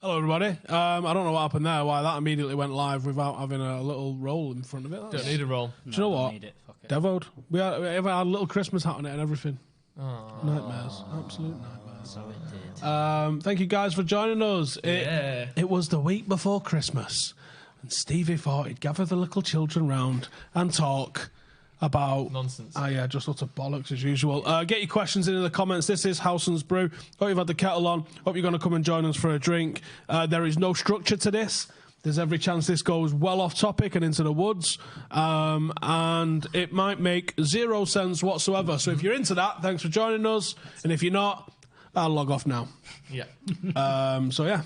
Hello, everybody. I don't know what happened there, why that immediately went live without having a little roll in front of it. Don't need a roll. Do you know what? Need it. Fuck it. Devoed. We even had a little Christmas hat on it and everything. Nightmares. Absolute nightmares. So it did. Thank you guys for joining us. Yeah. It was the week before Christmas, and Stevie thought he'd gather the little children round and talk about Nonsense. Yeah, just lots of bollocks as usual. Get your questions in the comments. This is Howson's Brew. Hope you've had the kettle on. Hope you're going to come and join us for a drink. There is no structure to this. There's every chance this goes well off topic and into the woods, and it might make zero sense whatsoever. So if you're into that, thanks for joining us. And if you're not, I'll log off now. Yeah. So yeah.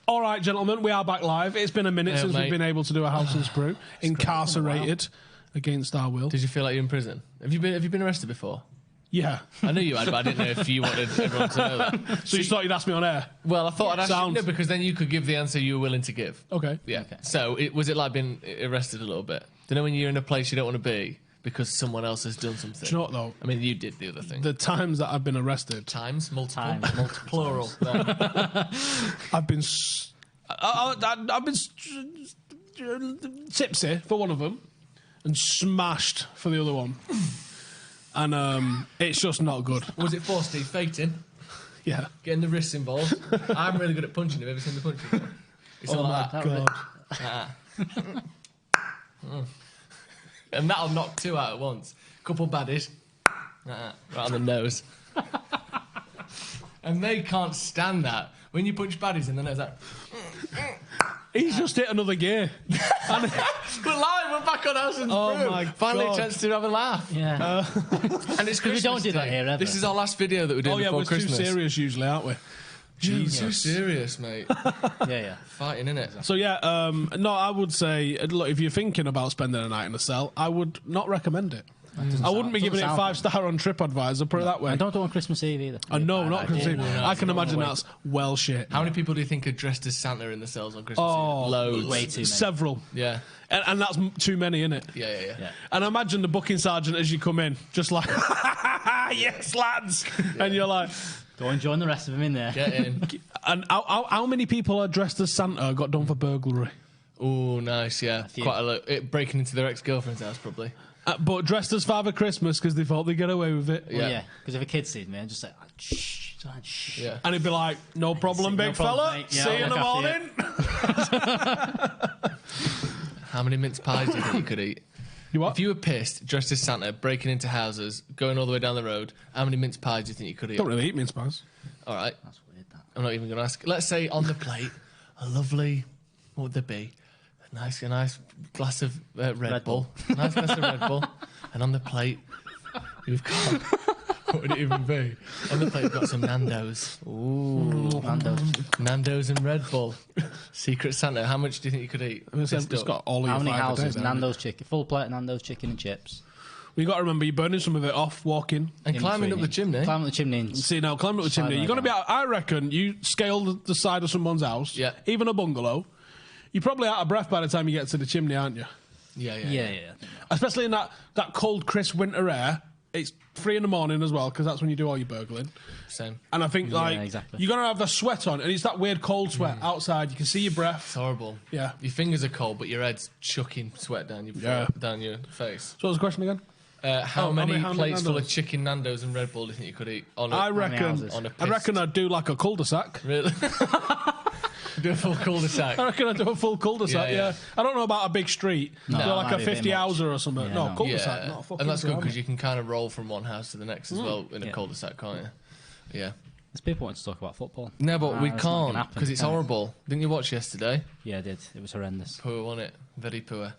All right, gentlemen, we are back live. It's been a minute since we've been able to do a Howson's Brew. Incarcerated against our will. Did you feel like you're in prison? Have you been arrested before? Yeah. I knew you had, but I didn't know if you wanted everyone to know that. So you thought you'd ask me on air? Well, I thought I'd ask Sound. you, no, because then you could give the answer you were willing to give. Okay. Yeah. Okay. So was it like being arrested a little bit? Do you know when you're in a place you don't want to be because someone else has done something? Do you know what, though? I mean, you did the other thing. The times that I've been arrested... Multiple. Plural. I've been... I've been tipsy for one of them and smashed for the other one. And it's just not good. Was it for Steve fainting? Yeah. Getting the wrists involved? I'm really good at punching. Have you ever seen the punching? It's all like that. God. And that'll knock two out at once. Couple baddies. Right on the nose. And they can't stand that. When you punch baddies in the nose, that... He's just hit another gear. We're live, we're back on Howson's Brew. My Finally God. a chance to have a laugh. Yeah. And it's Christmas we don't do that Day. here ever. This is our last video that we do Yeah, before we're Christmas. too serious usually, aren't we? Jesus. Too serious, mate. Yeah. Fighting, innit? So yeah, no, I would say, look, if you're thinking about spending a night in a cell, I would not recommend it. I wouldn't be giving it 5-star on TripAdvisor, put it that way. I don't do it on Christmas Eve either. No, not Christmas Eve. I can imagine that's well shit. How many people do you think are dressed as Santa in the cells on Christmas Oh, Eve? Loads. Way too many. Several. Yeah. And that's too many, innit? Yeah. And imagine the booking sergeant as you come in, just like, yes, lads. And you're like... Go and join the rest of them in there. Get in. And how many people are dressed as Santa got done for burglary? Oh, nice, yeah. Quite a lot. Breaking into their ex-girlfriend's house, probably. But dressed as Father Christmas because they thought they'd get away with it. Well, yeah. Because if a kid sees me, I'd just say, shh. Yeah. And he'd be like, no problem, big fella. mate. Yeah, See you in I'll the look morning. How many mince pies do you think you could eat? You what? If you were pissed, dressed as Santa, breaking into houses, going all the way down the road, how many mince pies do you think you could eat? Don't really eat mince pies. All right. That's weird, that. I'm not even going to ask. Let's say on the plate, a lovely, what would there be? A nice glass of Red Bull. A nice glass of Red Bull. And on the plate, you've got... What would it even be? On the plate, you've got some Nando's. Ooh, Nando's and Red Bull. Secret Santa. How much do you think you could eat? It's got all of How your many five houses? days, haven't Nando's chicken. Full plate of Nando's chicken and chips. you got to remember, you're burning some of it off walking. And In climbing up between the chimney. Climbing up the chimney. And See, now, climb up the chimney. Slide You're going to be down. out, I reckon, you scale the side of someone's house, Yeah. even a bungalow, you're probably out of breath by the time you get to the chimney, aren't you? Yeah. Especially in that cold, crisp winter air. It's 3 a.m. as well, because that's when you do all your burgling. Same. And I think, exactly. you're going to have the sweat on, and it's that weird cold sweat outside. You can see your breath. It's horrible. Yeah. Your fingers are cold, but your head's chucking sweat down your face. So what was the question again? How many how many plates full of Nando's? chicken Nando's and Red Bull do you think you could eat? I reckon houses? On a I reckon I'd do like a cul-de-sac. Really? Do a full cul-de-sac. I reckon I'd do a full cul-de-sac, Yeah. I don't know about a big street. No, do that like might a be a bit 50 much. houser or something. Yeah, no, no. cul-de-sac, not a fucking And that's good drama. because you can kind of roll from one house to the next as well in a cul-de-sac, can't you? Yeah. There's people wanting to talk about football. No, but we That's not gonna can't happen, because it's can it? horrible. Didn't you watch yesterday? Yeah, I did. It was horrendous. Poor, wasn't it? Very poor.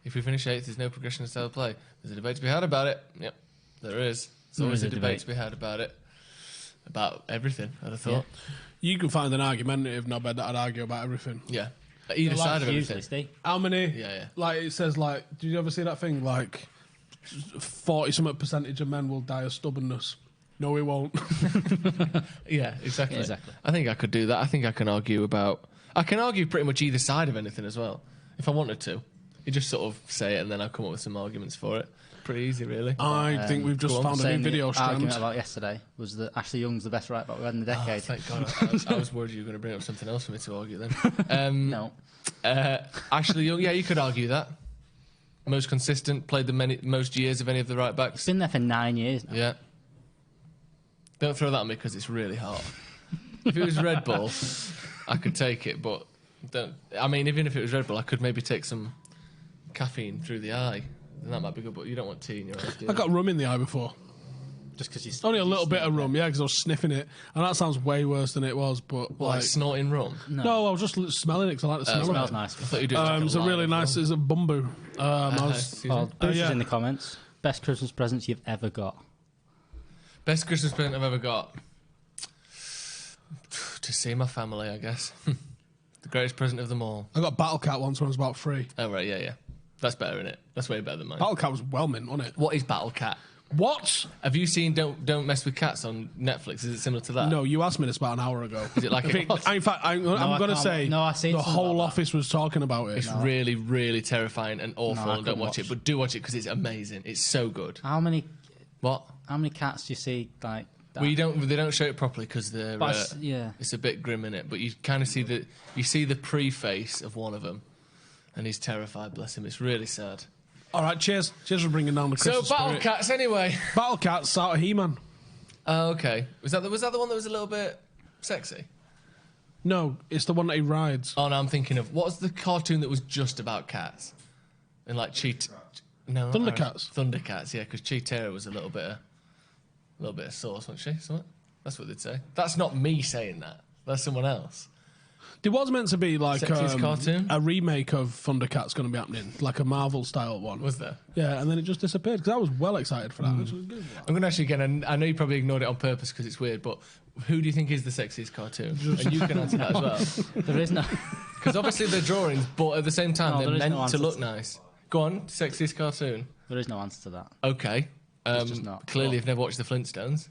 If we finish 8th, there's no progression in style of play. There's a debate to be had about it. Yep, there is. There's always a debate to be had about it. About everything, I'd have thought. You can find an argumentative knobhead that'd argue about everything. Yeah. Either side of Usually, everything. Steve. How many? Yeah. Like it says, like, did you ever see that thing? Like, 40-something percentage of men will die of stubbornness. No, we won't. Yeah, exactly. Yeah, exactly. I think I could do that. I think I can argue pretty much either side of anything as well, if I wanted to. You just sort of say it, and then I come up with some arguments for it. Pretty easy, really. I think we've just found a new Saying video the strand. argument about yesterday was that Ashley Young's the best right back we've had in the decade. Thank God. I was worried you were going to bring up something else for me to argue then. No. Ashley Young, yeah, you could argue that. Most consistent, played the most years of any of the right backs. Been there for 9 years now. Yeah. Don't throw that at me because it's really hot. If it was Red Bull, I could take it, but don't. I mean, even if it was Red Bull, I could maybe take some caffeine through the eye. Then that might be good, but you don't want tea in your eyes, do you? I got rum in the eye before. Just because you Only a little bit of rum, yeah, because I was sniffing it. And that sounds way worse than it was, but... Like snorting rum? No, I was just smelling it because I like the smell It of smells it. nice. I thought you did. It's a really nice... It's a bumbu. Bruce yeah. is in the comments. Best Christmas presents you've ever got. Best Christmas present I've ever got? To see my family, I guess. The greatest present of them all. I got Battle Cat once when I was about 3. Oh, right, yeah. That's better, isn't it? That's way better than mine. Battle Cat was well mint, wasn't it? What is Battle Cat? What? Have you seen Don't Mess with Cats on Netflix? Is it similar to that? No, you asked me this about an hour ago. Is it like it was? In fact, I'm going to can't- say no, I've seen the something whole about that. office was talking about it. It's really, really terrifying and awful. No, I and don't couldn't watch it, watch. but do watch it because it's amazing. It's so good. How many What? cats do you see like that? Well, they don't show it properly because they're But yeah. it's a bit grim in it. But you kind of see the pre-face of one of them, and he's terrified. Bless him. It's really sad. All right, cheers. Cheers for bringing down the Christmas So Battle spirit. Cats, anyway. Battle Cats out of He-Man. Oh, okay. Was that the one that was a little bit sexy? No, it's the one that he rides. Oh no, I'm thinking of what's the cartoon that was just about cats and like No, not Thundercats. Thundercats, yeah, because Cheetah was a little bit of sauce, wasn't she? Something? That's what they'd say. That's not me saying that. That's someone else. There was meant to be like Sexiest cartoon? a remake of Thundercats going to be happening, like a Marvel style one. Was there? Yeah, and then it just disappeared because I was well excited for that. Which was good. I'm going to ask you again, and I know you probably ignored it on purpose because it's weird, but who do you think is the sexiest cartoon? And you can answer that as well. There is no. Because obviously they're drawings, but at the same time No, they're there is meant no to answer look to nice. Go on, sexiest cartoon. There is no answer to that. Okay. just not. Clearly What? you've never watched the Flintstones.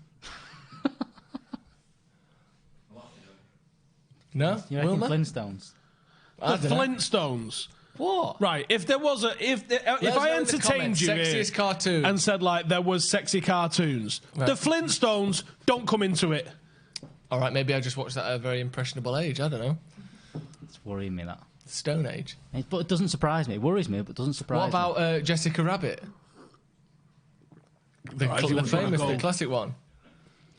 No? You reckon Wilma? Flintstones? I The dunno. Flintstones. What? Right, if there was if Let us I know in the entertained comments, you here sexiest cartoon. and said like there was sexy cartoons, Right. the Flintstones don't come into it. All right, maybe I just watched that at a very impressionable age. I don't know. It's worrying me that. Stone Age. But it doesn't surprise me. It worries me, but it doesn't surprise What about Jessica Rabbit? The, Right, if you the want to famous, go- the classic one.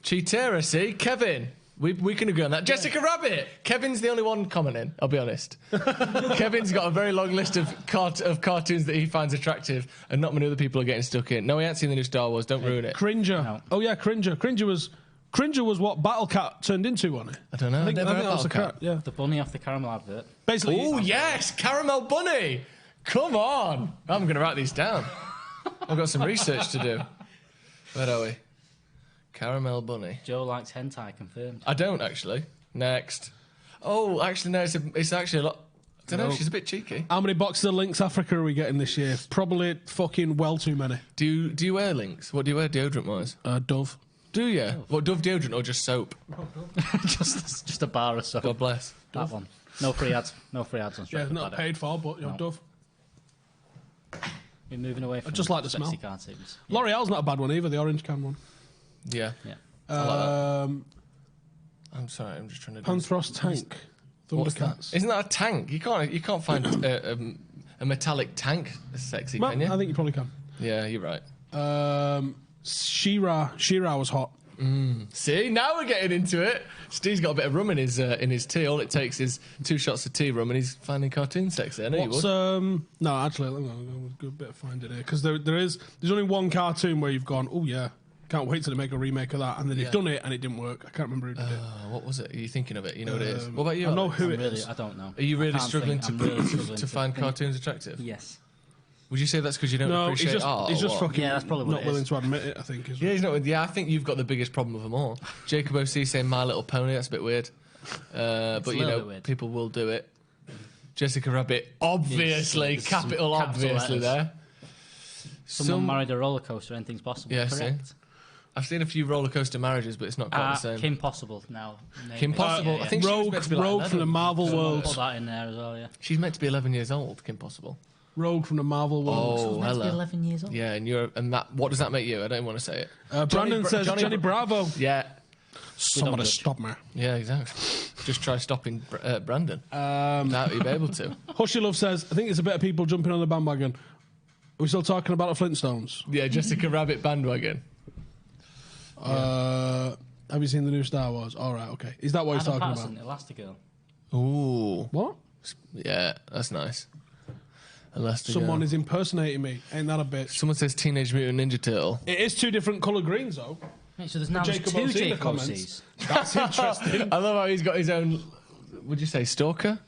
Cheetah, see? Kevin. We can agree on that. Jessica Rabbit. Kevin's the only one commenting, I'll be honest. Kevin's got a very long list of cartoons that he finds attractive, and not many other people are getting stuck in. No, he hasn't seen the new Star Wars. Don't ruin it. Cringer. No. Oh yeah, Cringer. Cringer was what Battle Cat turned into, wasn't it? I don't know. I think, Never I think heard that was the Battle cat. Yeah. The bunny off the caramel advert. Basically, Oh, yes! Caramel Bunny! Come on! I'm going to write these down. I've got some research to do. Where are we? Caramel Bunny. Joe likes hentai, confirmed. I don't, actually. Next. Oh, actually, no, it's actually a lot... I don't know, No. she's a bit cheeky. how many boxes of Lynx Africa are we getting this year? Probably fucking well too many. Do you wear links? What do you wear deodorant-wise? Dove. Do you? What, Dove deodorant or just soap? just a bar or so. God bless. That one. No free ads. No free ads on Yeah, Stretford not Paddock. paid for, but No. Dove. We're moving away from just like the sexy smell. cartoons. L'Oreal's not a bad one either. The orange can one. Yeah. Yeah. I like that. I'm sorry, I'm just trying to do... Panthros Tank. What's that? Thundercats. Isn't that a tank? You can't find a metallic tank sexy, Well, can you? I think you probably can. Yeah, you're right. She-Ra was hot. See, now we're getting into it. Steve's got a bit of rum in his tea. All it takes is 2 shots of tea rum, and he's finding cartoon sexy. I know What's you would. no, actually, I'm gonna go a bit of find it here because there's only one cartoon where you've gone, oh yeah, can't wait till they make a remake of that, and then they've done it and it didn't work. I can't remember who did it. What was it? Are you thinking of it? You know what it is. What about you? I know Alex? who it Really, is. I don't know. Are you really I can't struggling think. to I'm really struggling to find think. cartoons attractive? Yes. Would you say that's because you don't No, appreciate art? he's or just what? fucking Yeah, that's probably what not it willing is. to admit it. I think is Yeah, he's not. Yeah, I think you've got the biggest problem of them all. Jacob O.C. saying My Little Pony. That's a bit weird. But a you little know, bit weird. people will do it. Jessica Rabbit, obviously, Yes, some capital capital obviously letters. there. Someone married a roller coaster. Anything's possible. Yeah, Correct. I've seen a few roller coaster marriages, but it's not quite the same. Kim Possible now. Kim Possible. I think she was Rogue meant to be like from the 11. Marvel Put world. that in there as well. Yeah. She's meant to be 11 years old, Kim Possible. Rogue from the Marvel world. Oh, Meant to be hello. 11 years old. Yeah, what does that make you? I don't want to say it. Brandon says Johnny Bravo. Yeah. Somebody stop me. Yeah, exactly. Just try stopping Brandon. Now you'll be able to. Hushy Love says, I think it's a bit of people jumping on the bandwagon. Are we still talking about the Flintstones? Yeah, Jessica Rabbit bandwagon. Have you seen the new Star Wars? All right, okay. Is that what he's Adam talking Patterson, about? Elastigirl. Ooh. What? Yeah, that's nice. Elastigirl. Someone is impersonating me. Ain't that a bitch? Someone says Teenage Mutant Ninja Turtle. It is two different colour greens, though. Right, so there's now Jacob two O'C in the Jacob comments. O'Cs. That's interesting. I love how he's got his own, would you say, stalker?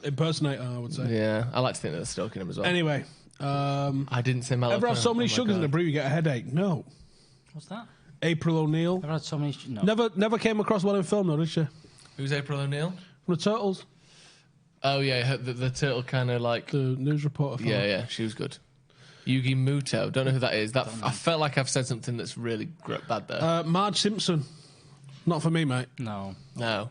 Impersonator, I would say. Yeah, I like to think that they're stalking him as well. Anyway. I didn't say Malcolm. Ever have so many sugars in a brew you get a headache? No. What's that? April O'Neil. I've had so many... No. Never came across one in film, though, did she? Who's April O'Neil? From the Turtles. Oh, yeah, the turtle kind of like... The news reporter. Fella. Yeah, she was good. Yugi Muto, don't know who that is. I felt like I've said something that's really bad there. Marge Simpson. Not for me, mate. No. No.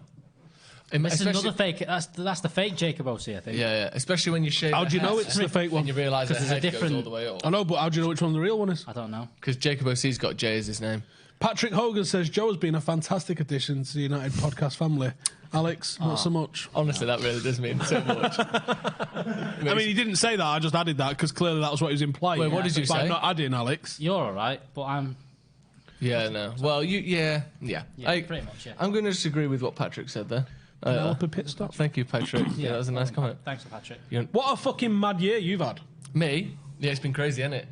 It's Especially- another fake... That's the fake Jacob O'C, I think. Yeah, especially when you shave How do you the know head it's the fake one? and you realise the Because there's a head different- goes all the way up. I know, but how do you know which one the real one is? I don't know. Because Jacob O'C's got J as his name. Patrick Hogan says Joe has been a fantastic addition to the United podcast family. Alex, not so much. Honestly, that really does mean so much. I mean, he didn't say that. I just added that because clearly that was what he was implying. Wait, what did you By say? not adding Alex. You're all right, but I'm... Yeah, no. Well, Yeah, pretty much, yeah. I'm going to disagree with what Patrick said there. Penelope pit stop. Thank you, Patrick. Yeah, that was a nice comment. Thanks, Patrick. What a fucking mad year you've had. Me? Yeah, it's been crazy, hasn't it?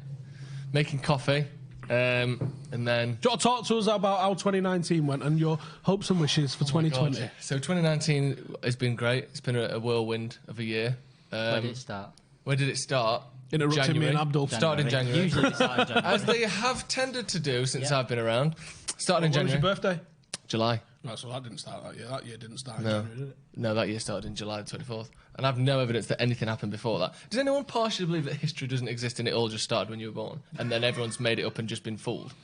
Making coffee, and then... Do you want to talk to us about how 2019 went and your hopes and wishes for 2020? God. So 2019 has been great. It's been a whirlwind of a year. Where did it start? Where did it start? Interrupting me January. and Abdul. Started in January. Usually it started in January. As they have tended to do since I've been around. Started in When was January. your birthday? July. Right, so that didn't start that year. That year didn't start in January, did it? No, that year started in July the 24th. And I have no evidence that anything happened before that. Does anyone partially believe that history doesn't exist and it all just started when you were born? And then everyone's made it up and just been fooled?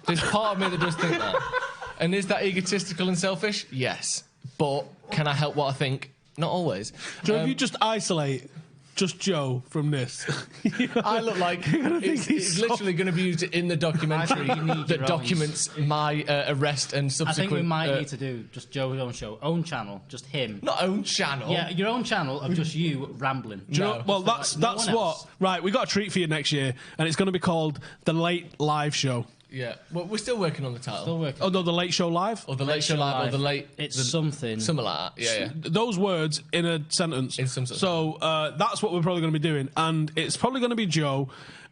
There's part of me that does think that. And is that egotistical and selfish? Yes. But can I help what I think? Not always. Joe, if you just isolate just Joe from this, I look like it's literally going to be used in the documentary I think you need that your documents my arrest and I subsequent... think we might need to do just Joe's own show, own channel, just him. Not own channel. Yeah, your own channel of just you rambling. Do you know, well, that's no that's one what. else. Right, we got a treat for you next year, and it's going to be called the Late Live Show. Yeah. Well, we're still working on the title. Still working. Oh no, the Late Show Live. Or the Late Show Live, or the Late... It's the- something. Something like that. Yeah. Those words in a sentence. In some sort of So that's what we're probably going to be doing, and it's probably going to be Joe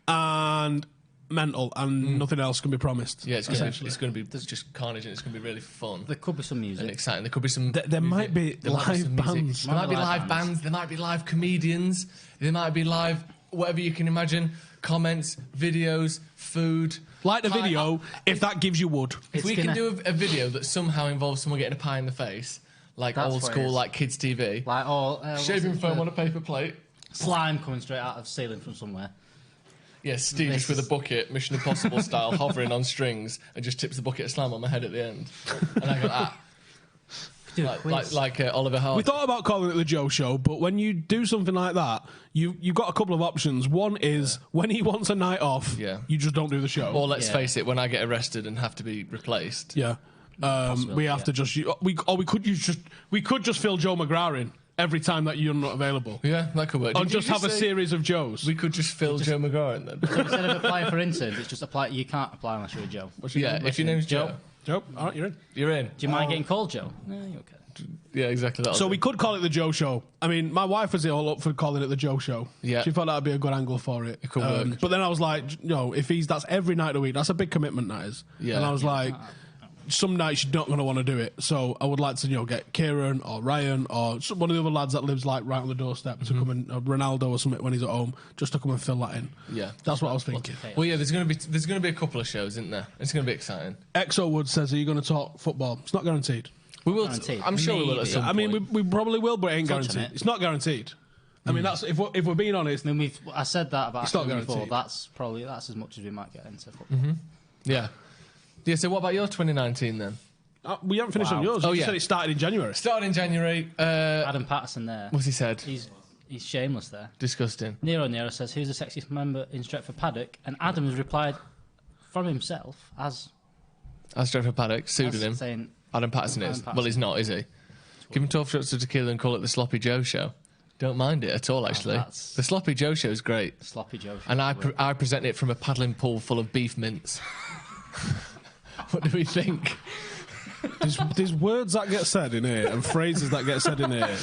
and mental, and nothing else can be promised. Yeah, it's going to be just carnage, and it's going to be really fun There could be some and music. exciting. There could be some... There might be live some music. bands. There might be live bands. There might be live comedians. There might be live... Whatever you can imagine. Comments, videos, food... Like the video, if that gives you wood. If we can do a video that somehow involves someone getting a pie in the face, like That's old what it school, is. like kids' TV, Like all shaving foam on a paper plate. slime coming straight out of ceiling from somewhere. Yeah, Steve just with a bucket, Mission Impossible style, hovering on strings, and just tips a bucket of slime on my head at the end. And I go, Do a quiz. like Oliver Hardy. We thought about calling it the Joe Show, but when you do something like that, you've got a couple of options. One is when he wants a night off, you just don't do the show. Or let's face it, when I get arrested and have to be replaced. Yeah. We have to just we could just fill Joe McGrath in every time that you're not available. Yeah, that could work. Or Did you just have a say series of Joes. We could just fill Joe McGrath in then. Instead of applying for interns, it's just apply. You can't apply unless you're a Joe. Yeah, if your name's Joe, Joe, all right, you're in. you're in. Do you mind getting called Joe? No, you're okay. Yeah, exactly that. So we could call it the Joe Show. I mean, my wife was all up for calling it the Joe Show. Yeah. She thought that would be a good angle for it. It could work. But then I was like, if that's every night of the week, that's a big commitment, that is. Yeah. And I was like, some nights you're not going to want to do it. So I would like to, get Kieran or Ryan or one of the other lads that lives like right on the doorstep to come and Ronaldo or something when he's at home, just to come and fill that in. Yeah. That's what I was thinking. Well, yeah, there's going to be a couple of shows, isn't there? It's going to be exciting. Exo Wood says, are you going to talk football? It's not guaranteed. We will. Guaranteed. I'm sure we will at Maybe. some I point. mean, we probably will, but it ain't Touch on guaranteed. it. It's not guaranteed. I mean, that's if we're being honest. I mean, I said that about It's not Aston before. guaranteed. That's as much as we might get into football. Yeah. Yeah. So what about your 2019 then? We haven't finished Wow. on yours. Oh, You yeah. said it started in January. Started in January. Adam Patterson there. What's he said? He's He's shameless there. Disgusting. Nero says, who's the sexiest member in Stretford Paddock? And Adam has replied from himself as Stretford Paddock, pseudonym. Saying Adam Patterson is. Patterson. Well, he's not, is he? Give him 12 shots of tequila and call it the Sloppy Joe Show. Don't mind it at all, actually. The Sloppy Joe Show is great. Sloppy Joe Show. And I present it from a paddling pool full of beef mince. What do we think? There's words that get said in here and phrases that get said in here.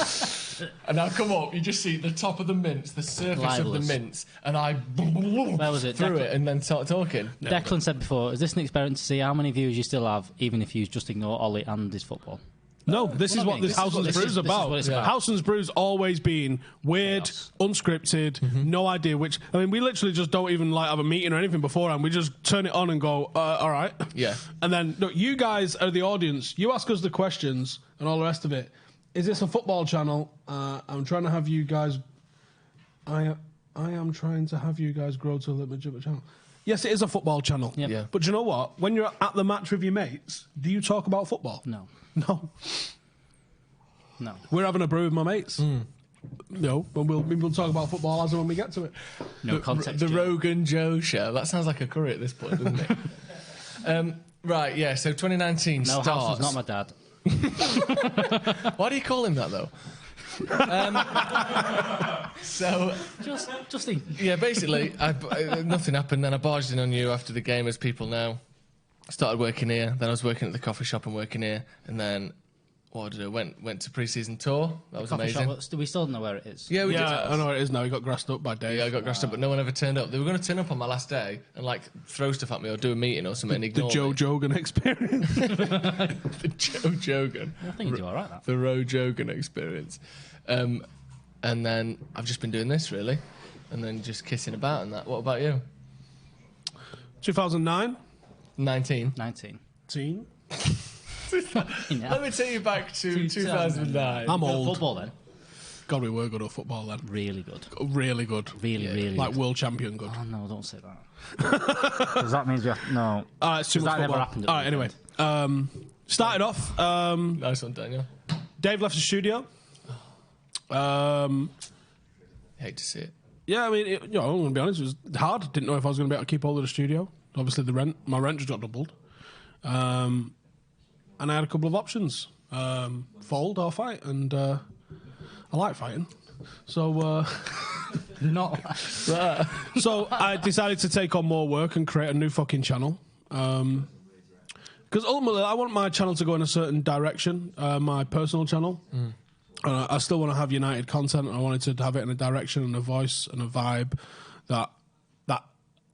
And now come up, you just see the top of the mince, the surface Libelous. of the mince, and I Where was it? through it and then start talking. Declan said before, is this an experiment to see how many views you still have, even if you just ignore Ollie and his football? No, this is what this Howson's Brew is about. Howson's Brew's always been weird, unscripted, no idea which... I mean, we literally just don't even have a meeting or anything beforehand. We just turn it on and go, all right. Yeah. And then, look, you guys are the audience. You ask us the questions and all the rest of it. Is this a football channel? I'm trying to have you guys... I am trying to have you guys grow to a legitimate channel. Yes, it is a football channel. Yep. Yeah. But do you know what? When you're at the match with your mates, do you talk about football? No. No. No. We're having a brew with my mates. No, but we'll talk about football as and when we get to it. No context. The Rogan Joe Show. That sounds like a curry at this point, doesn't it? Right, yeah, so 2019 No, starts... Howson's not my dad. Why do you call him that, though? So... Just think. Yeah, basically, nothing happened. Then I barged in on you after the game, as people know. Started working here. Then I was working at the coffee shop and working here. And then, what did I do? Went to pre-season tour. That was amazing. We still don't know where it is. Yeah, we did. I know where it is now. He got grassed up by Dave. Yeah, I got grassed up, but no one ever turned up. They were going to turn up on my last day and throw stuff at me or do a meeting or something and ignore The Joe me. Jogan experience. The Joe Jogan. I think you do all right, that. The Ro Jogan experience. And then I've just been doing this, really. And then just kissing about and that. What about you? 2009. 19. 19. Teen. Let me take you back to 2009. I'm Good old. football then. God, we were good at football then. Really good. Really good. Really Like good. world champion good. Oh no, don't say that. Because that means you have... No. All right, it's too much that never football. happened at All right, the anyway. Started off. Nice one, Daniel. Dave left the studio. Hate to see it. Yeah, I mean, I'm going to be honest, it was hard. Didn't know if I was going to be able to keep hold of the studio. Obviously, my rent just got doubled. And I had a couple of options. Fold or fight. And I like fighting. So... Not... So I decided to take on more work and create a new fucking channel. Because ultimately, I want my channel to go in a certain direction, my personal channel. I still want to have United content. I wanted to have it in a direction and a voice and a vibe that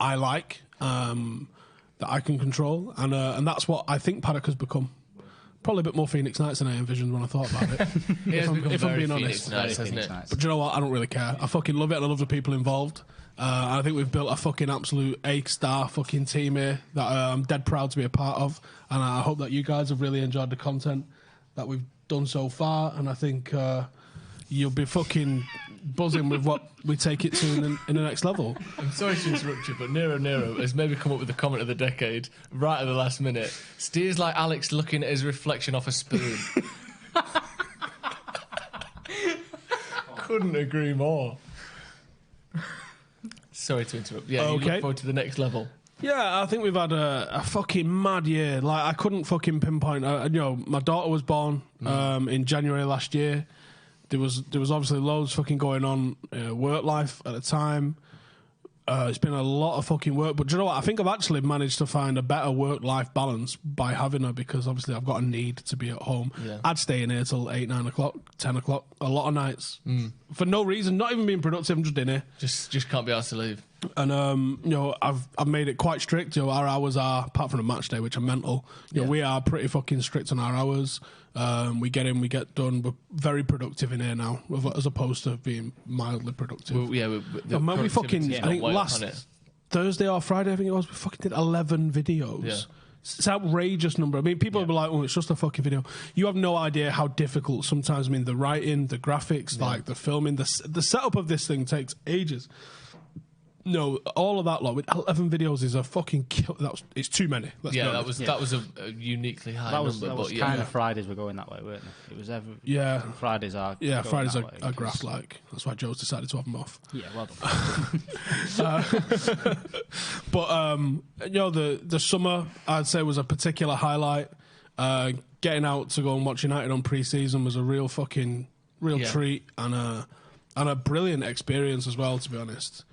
I like, that I can control. And that's what I think Paddock has become. Probably a bit more Phoenix Nights than I envisioned when I thought about it. if I'm being honest. Nice, hasn't it? But do you know what? I don't really care. I fucking love it and I love the people involved. I think we've built a fucking absolute A-star fucking team here that I'm dead proud to be a part of. And I hope that you guys have really enjoyed the content that we've done so far. And I think you'll be fucking buzzing with what we take it to in the next level. I'm sorry to interrupt you, but Nero has maybe come up with the comment of the decade right at the last minute. Steers like Alex looking at his reflection off a spoon. Couldn't agree more. Sorry to interrupt. Yeah, you look forward to the next level. Yeah, I think we've had a fucking mad year. Like, I couldn't fucking pinpoint. My daughter was born in January last year. There was obviously loads fucking going on work life at the time. It's been a lot of fucking work, but do you know what? I think I've actually managed to find a better work-life balance by having her, because obviously I've got a need to be at home. Yeah. I'd stay in here till 8, 9 o'clock, 10 o'clock, a lot of nights. For no reason, not even being productive, I'm just in here. Just can't be asked to leave. And, I've made it quite strict. Our hours are, apart from the match day, which are mental, we are pretty fucking strict on our hours. We get in, we get done. We're very productive in here now, as opposed to being mildly productive. Well, we fucking, I think last Thursday or Friday, I think it was, we fucking did 11 videos. Yeah. It's an outrageous number. I mean, people will be like, oh, it's just a fucking video. You have no idea how difficult sometimes, the writing, the graphics, like the filming, the setup of this thing takes ages. No, all of that lot with 11 videos is a fucking kill. It's too many. That was a uniquely high number. That was kind of Fridays were going that way, weren't they? It was Fridays are Fridays are graft like. That's why Joe's decided to have them off. Yeah, well done. But the summer I'd say was a particular highlight. Getting out to go and watch United on pre-season was a real treat and a brilliant experience as well, to be honest.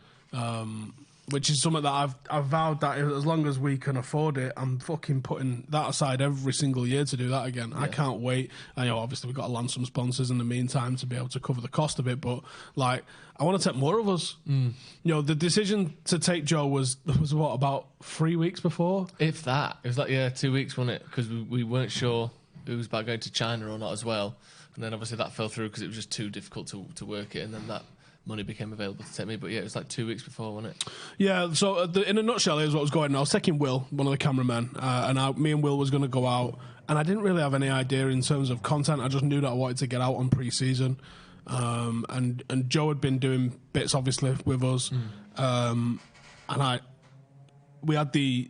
Which is something that I've vowed that as long as we can afford it, I'm fucking putting that aside every single year to do that again. Yeah. I can't wait. I know obviously we've got to land some sponsors in the meantime to be able to cover the cost of it, but like I want to take more of us. The decision to take Joe was what, about 3 weeks before? If that. It was like 2 weeks, wasn't it? Because we weren't sure it was about going to China or not as well. And then obviously that fell through because it was just too difficult to work it, and then that money became available to take me. But yeah, it was like 2 weeks before, wasn't it? Yeah, so in a nutshell, here's what was going on. I was taking Will, one of the cameramen, and me and Will was going to go out, and I didn't really have any idea in terms of content. I just knew that I wanted to get out on pre-season. And Joe had been doing bits, obviously, with us. We had the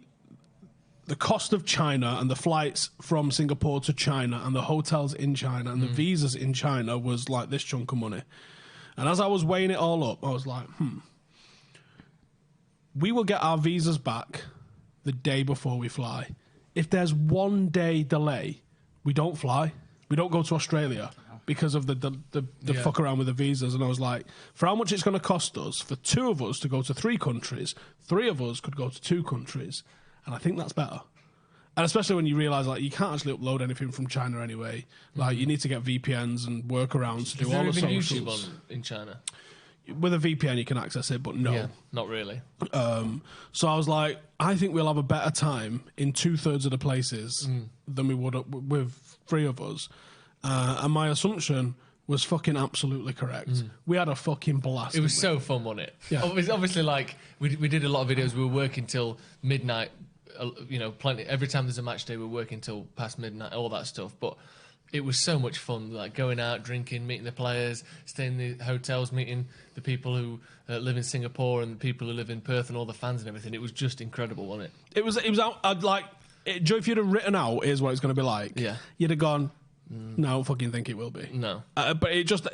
cost of China and the flights from Singapore to China and the hotels in China and the visas in China was like this chunk of money. And as I was weighing it all up, I was like, we will get our visas back the day before we fly. If there's 1 day delay, we don't fly. We don't go to Australia because of the fuck around with the visas. And I was like, for how much it's going to cost us, for 2 of us to go to 3 countries, 3 of us could go to 2 countries. And I think that's better. And especially when you realise, like, you can't actually upload anything from China anyway. Like, you need to get VPNs and workarounds to do all the socials. YouTube in China? With a VPN, you can access it, but no. Yeah, not really. So I was like, I think we'll have a better time in 2/3 of the places than we would with 3 of us. And my assumption was fucking absolutely correct. We had a fucking blast. It was so fun, wasn't it? Yeah. Obviously, like, we did a lot of videos. We were working till midnight. Plenty. Every time there's a match day, we're working till past midnight, all that stuff. But it was so much fun, like going out, drinking, meeting the players, staying in the hotels, meeting the people who live in Singapore and the people who live in Perth and all the fans and everything. It was just incredible, wasn't it? It was out. Joe, if you'd have written out, here's what it's going to be like. Yeah. You'd have gone, no, I don't fucking think it will be. No. But it just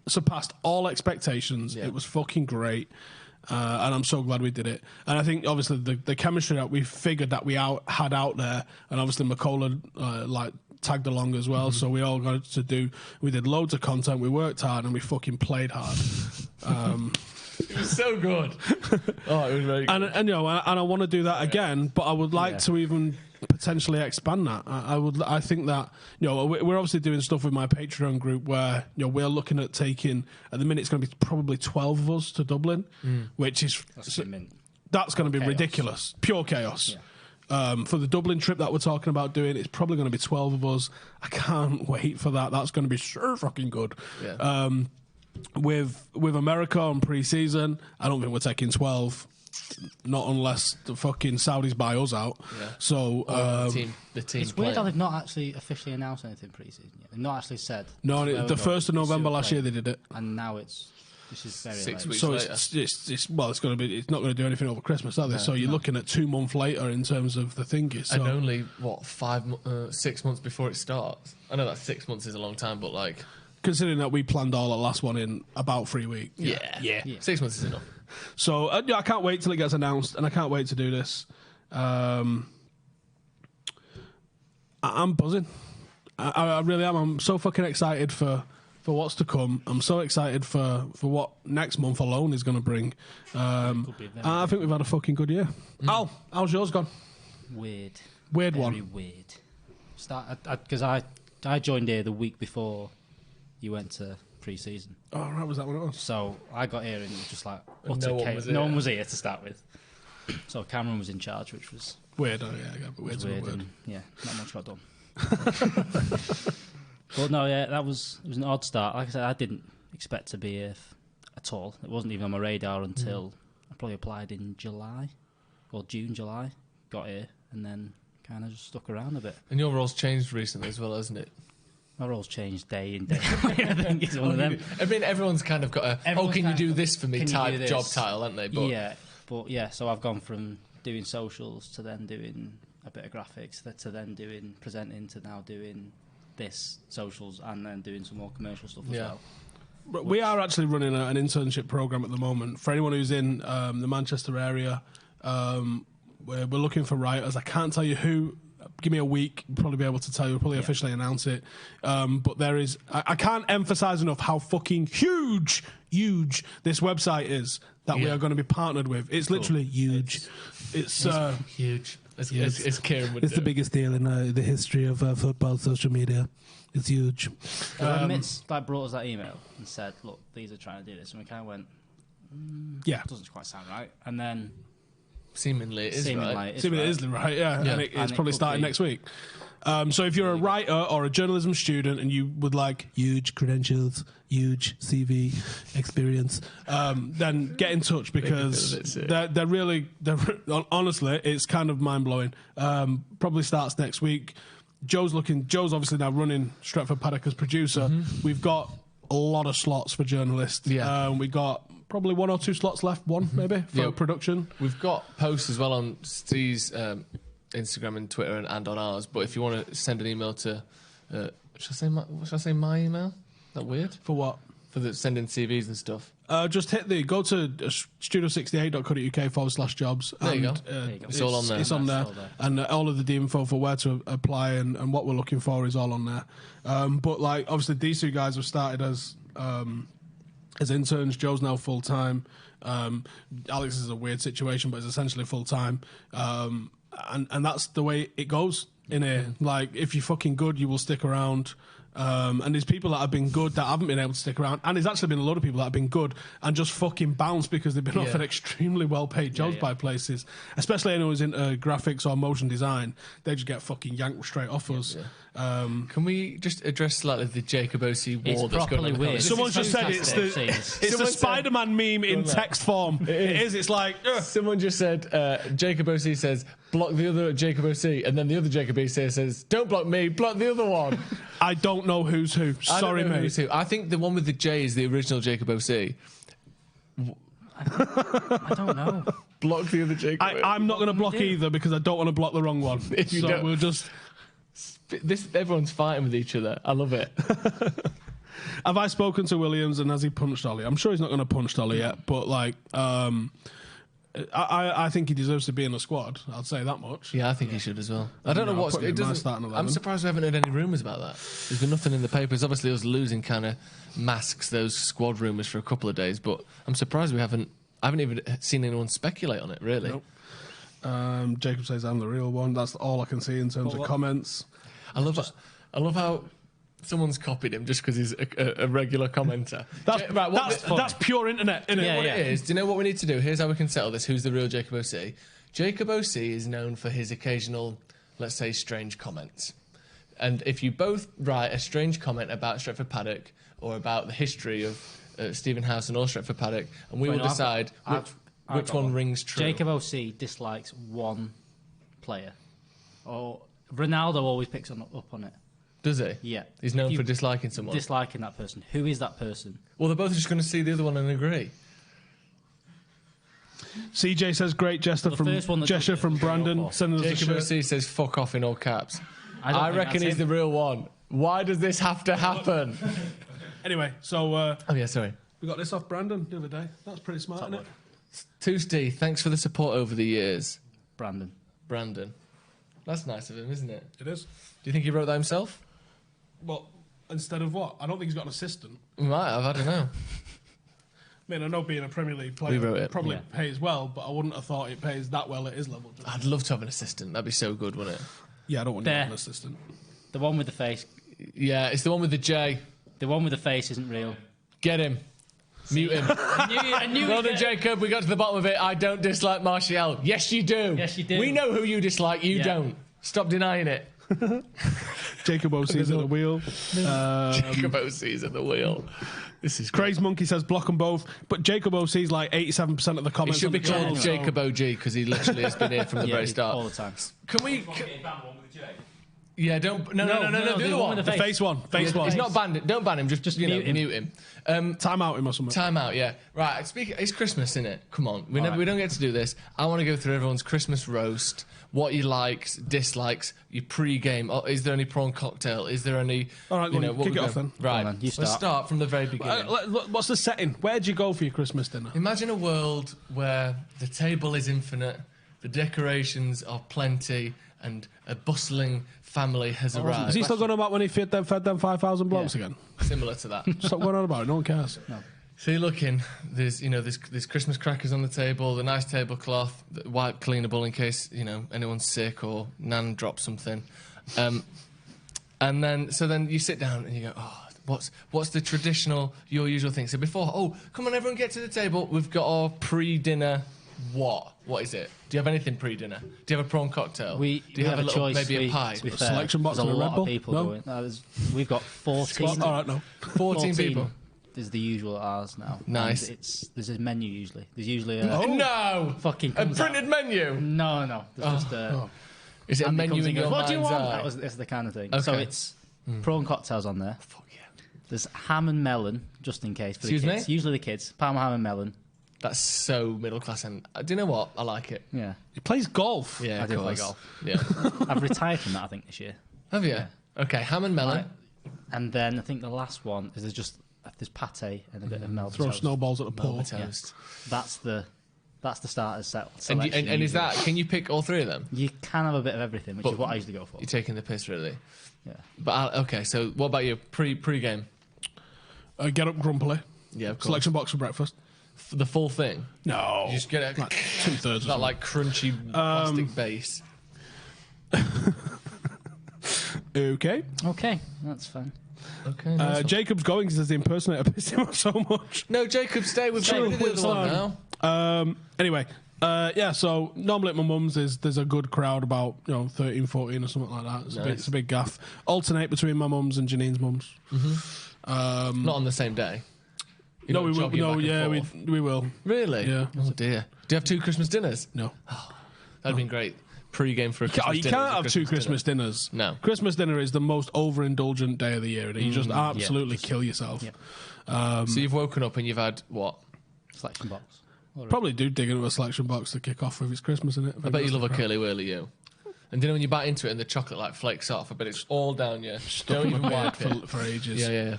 surpassed all expectations. Yeah. It was fucking great. And I'm so glad we did it. And I think, obviously, the chemistry that we figured that we had out there, and obviously McCullough, tagged along as well, so we all got we did loads of content, we worked hard, and we fucking played hard. It was so good. Oh, it was very good. And I want to do that again, but I would like to even potentially expand that. I think that we're obviously doing stuff with my Patreon group where we're looking at taking, at the minute it's going to be probably 12 of us to Dublin, which is that's going to be ridiculous, pure chaos. For the Dublin trip that we're talking about doing, it's probably going to be 12 of us. I can't wait for that. That's going to be so fucking good. Yeah. With America on pre-season, I don't think we're taking 12. Not unless the fucking Saudis buy us out. Yeah. So the team. It's weird how they've not actually officially announced anything pre-season yet. They've not actually said. No, the 1st of November last year they did it, and now this is very 6 weeks so later. It's not going to do anything over Christmas, are they? So you're looking at 2 months later in terms of the thingy. So. And only 6 months before it starts. I know that 6 months is a long time, but like. Considering that we planned all the last one in about 3 weeks. Yeah. 6 months is enough. So I can't wait till it gets announced, and I can't wait to do this. I'm buzzing. I really am. I'm so fucking excited for what's to come. I'm so excited for what next month alone is going to bring. I think we've had a fucking good year. Al, how's yours gone? Weird one. Very weird. Because I joined here the week before you went to pre-season. Oh, right, was that what it was? So I got here and it was just like, no one was here to start with. So Cameron was in charge, which was weird. Oh, yeah, I got weird. And, not much got done. But no, it was an odd start. Like I said, I didn't expect to be here at all. It wasn't even on my radar until I probably applied in July or July. Got here and then kind of just stuck around a bit. And your role's changed recently as well, hasn't it? My role's changed day in day out. I think it's one of them. I mean, everyone's kind of got a, can you do this for me type job title, haven't they? But so I've gone from doing socials to then doing a bit of graphics to then doing presenting to now doing this socials and then doing some more commercial stuff as well. We are actually running an internship program at the moment for anyone who's in the Manchester area. We're looking for writers. I can't tell you who. Give me a week, probably be able to tell you. We'll probably officially announce it. But there is... I can't emphasise enough how fucking huge this website is that we are going to be partnered with. It's literally huge. It's huge. It's Kieran would It's do. the biggest deal in the history of football social media. It's huge. When Mitz brought us that email and said, look, these are trying to do this, and we kind of went, doesn't quite sound right. And then... Seemingly it is right. Seemingly it is right, yeah. And it's probably starting next week. So if you're a writer or a journalism student and you would like huge credentials, huge CV experience, then get in touch because they're really honestly, it's kind of mind blowing. Probably starts next week. Joe's obviously now running Stretford Paddock as producer. We've got a lot of slots for journalists. We got probably 1 or 2 slots left, maybe, for production. We've got posts as well on Steve's Instagram and Twitter and on ours, but if you want to send an email to... should I say my email? Is that weird? For what? For sending CVs and stuff. Just go to studio68.co.uk/jobs. There you go. It's all on there. It's on there. And all of the info for where to apply and what we're looking for is all on there. But like, obviously, these two guys have started as interns. Joe's now full-time. Alex is a weird situation, but it's essentially full-time. And that's the way it goes in here. Like, if you're fucking good, you will stick around. And there's people that have been good that haven't been able to stick around, and there's actually been a lot of people that have been good and just fucking bounced because they've been offered extremely well-paid jobs by places, especially anyone who's into graphics or motion design. They just get fucking yanked straight off us. Can we just address slightly the Jacob O.C. war that's going on? Weird. Someone just said it's the Spider-Man meme in text form. It is. It's like... Someone just said, Jacob O.C. says, block the other Jacob O.C. And then the other Jacob O.C. says, don't block me, block the other one. I don't know who's who. Sorry, mate. Who's who. I think the one with the J is the original Jacob O.C. I don't know. Block the other Jacob. I'm not going to block either because I don't want to block the wrong one. We'll just... Everyone's fighting with each other. I love it. Have I spoken to Williams and has he punched Ollie? I'm sure he's not going to punch Ollie yet, but like, I think he deserves to be in the squad. I'd say that much. Yeah, I think he should as well. I don't know what's. I'm surprised we haven't heard any rumours about that. There's been nothing in the papers. Obviously, us losing kind of masks those squad rumours for a couple of days, but I'm surprised I haven't even seen anyone speculate on it. Really. Nope. Jacob says I'm the real one. That's all I can see in terms of comments. I love how someone's copied him just because he's a regular commenter. That's pure internet, isn't it? What it is, do you know what we need to do? Here's how we can settle this. Who's the real Jacob O.C.? Jacob O.C. is known for his occasional, let's say, strange comments. And if you both write a strange comment about Stretford Paddock or about the history of Stephen Howson or Stretford Paddock, and we will decide which one rings true. Jacob O.C. dislikes one player. Or Ronaldo always picks up on it. Does he? Yeah. He's known for disliking someone. Disliking that person. Who is that person? Well, they're both just going to see the other one and agree. CJ says great gesture from Brandon. Jacob O.C. says fuck off in all caps. I reckon he's the real one. Why does this have to happen? Anyway, so... sorry. We got this off Brandon the other day. That's pretty smart, isn't it? Tuesday, thanks for the support over the years. Brandon. That's nice of him, isn't it? It is. Do you think he wrote that himself? Well, instead of what? I don't think he's got an assistant. He might have, I don't know. I mean, I know being a Premier League player probably pays well, but I wouldn't have thought it pays that well at his level. I'd love to have an assistant. That'd be so good, wouldn't it? Yeah, I don't want to have an assistant. The one with the face. Yeah, it's the one with the J. The one with the face isn't real. Get him. Mute him. I knew well done, Jacob. We got to the bottom of it. I don't dislike Martial. Yes, you do. Yes, you do. We know who you dislike. You don't. Stop denying it. Jacob O.C.'s at the wheel. Jacob O.C.'s at the wheel. This is Craze Monkey says block them both, but Jacob O.C.'s like 87% of the comments. It should be called Jacob O.G. because he literally has been here from the very start. All the time. Can we? Yeah, don't. No, the other one. with The face one. Face one. He's not banned. Don't ban him. Just mute him. Time out him or something. Time out. Yeah. Right. It's Christmas, isn't it? Come on. We don't get to do this. I want to go through everyone's Christmas roast. What you likes, dislikes, your pre-game. Oh, is there any prawn cocktail? Is there any? All right, kick it off then. Right. On, you Let's start. start from the very beginning. What's the setting? Where'd you go for your Christmas dinner? Imagine a world where the table is infinite, the decorations are plenty, and a bustling family has arrived. Is he still going on about when he fed them 5,000 blokes again? Similar to that. Stop going on about it. No one cares. No. So you're looking, there's Christmas crackers on the table, the nice tablecloth, the wipe cleanable in case, anyone's sick or Nan drops something. And then you sit down and you go, oh, what's the traditional, your usual thing? So before, come on, everyone get to the table. We've got our pre-dinner what? What is it? Do you have anything pre-dinner? Do you have a prawn cocktail? Do you have a choice? Maybe a pie? To be fair, Selection box there's a with a Red lot Bull? of people No? going. No, we've got 14. All right, no. 14 people. Is the usual ours now. Nice. And there's a menu usually. There's usually a No! fucking A comes printed out. menu? No. There's just a. Is it a and menu comes in and your goes, what do you mind's want? eye? That's the kind of thing. Okay. So it's prawn cocktails on there. Fuck yeah. There's ham and melon, just in case for Excuse the kids. me? Usually the kids. Parma ham and melon. That's so middle class. And do you know what? I like it. Yeah. He plays golf. Yeah, I of do play course. golf. Yeah. I've retired from that, I think, this year. Have you? Okay, ham and melon. Right. And then I think the last one is there's pate and a bit of melted Throw toast. snowballs at the pool. Melba toast. That's the starters set. And selection is usually. that? Can you pick all three of them? You can have a bit of everything, which But is what I usually go for. You're taking the piss, really. Yeah. But okay, so what about your pre-game? Get up grumpily. Yeah, of course. Selection box for breakfast. The full thing. No. You just get it. Like 2/3 of That like crunchy plastic base. Okay. Okay, that's fine. Okay. nice one. Jacob's going because the impersonator pissed him off so much. No, Jacob, stay with me. True. The other one now. Anyway, so normally at my mum's there's a good crowd, about 13, 14 or something like that. It's a big gaff. Alternate between my mum's and Janine's mum's. Not on the same day. You're No, not we will. jogging No, back and yeah, forth. we will. Really? Yeah. Oh dear. Do you have two Christmas dinners? No. That'd been great. Pre-game for a Christmas You dinner. can't is a have two Christmas dinners. No. Christmas dinner is the most overindulgent day of the year, and you just absolutely kill yourself. Yeah. So you've woken up and you've had what? Selection box. Probably do dig into a selection box to kick off if it's Christmas, isn't it? I bet you love a curly whirly, you. And do you know when you bite into it and the chocolate like flakes off? I bet it's all down you. Don't even wipe it. for ages. Yeah.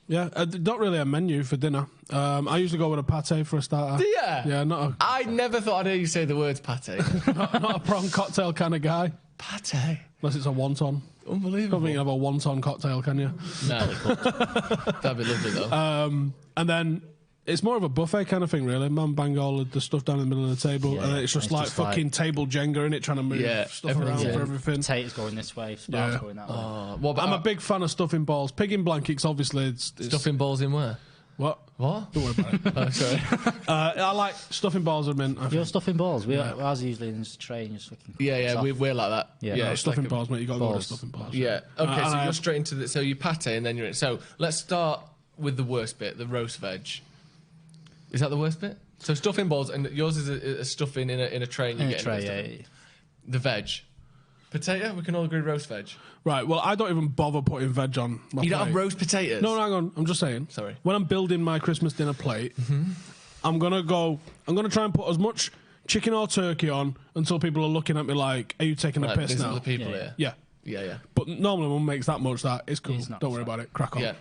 Not really a menu for dinner. I usually go with a pate for a starter. Yeah. Yeah, not I never thought I'd hear you say the words pate. not a prawn cocktail kind of guy. Pate. Unless it's a wonton. Unbelievable. Don't think you have a wonton cocktail, can you? No. That'd be lovely though. And then it's more of a buffet kind of thing, really. Mum bang all of the stuff down in the middle of the table, Yeah, and then it's just like fucking table Jenga in it, trying to move stuff around everyone's- for everything. Potatoes going this way, sprouts Yeah. going that way. What about I'm a big fan of stuffing balls. Pig in blankets, obviously. It's stuffing balls in where? What? What? Don't worry about it. Oh, sorry. I like stuffing balls of mint. I You're think. stuffing balls. Ours are usually in this tray and just fucking. Yeah, it's off. we're like that. Yeah. Yeah, No, it's stuffing like balls, mate. You got to go with balls. stuffing balls. Yeah. Okay, And so I- you're straight into the. So you pate and then you're in. So let's start with the worst bit, the roast veg. Is that the worst bit? So stuffing balls, and yours is a stuffing in a tray, and you In a get tray, yeah. the veg. Potato, we can all agree roast veg. Right, well, I don't even bother putting veg on my You don't plate. have roast potatoes? No, hang on. I'm just saying. Sorry. When I'm building my Christmas dinner plate, I'm going to try and put as much chicken or turkey on until people are looking at me like, are you taking a Like, piss there's now? other people Yeah, here. Yeah. Yeah. But normally Mum makes that much that. It's cool. It's not Don't worry fun. about it. Crack on. Yeah.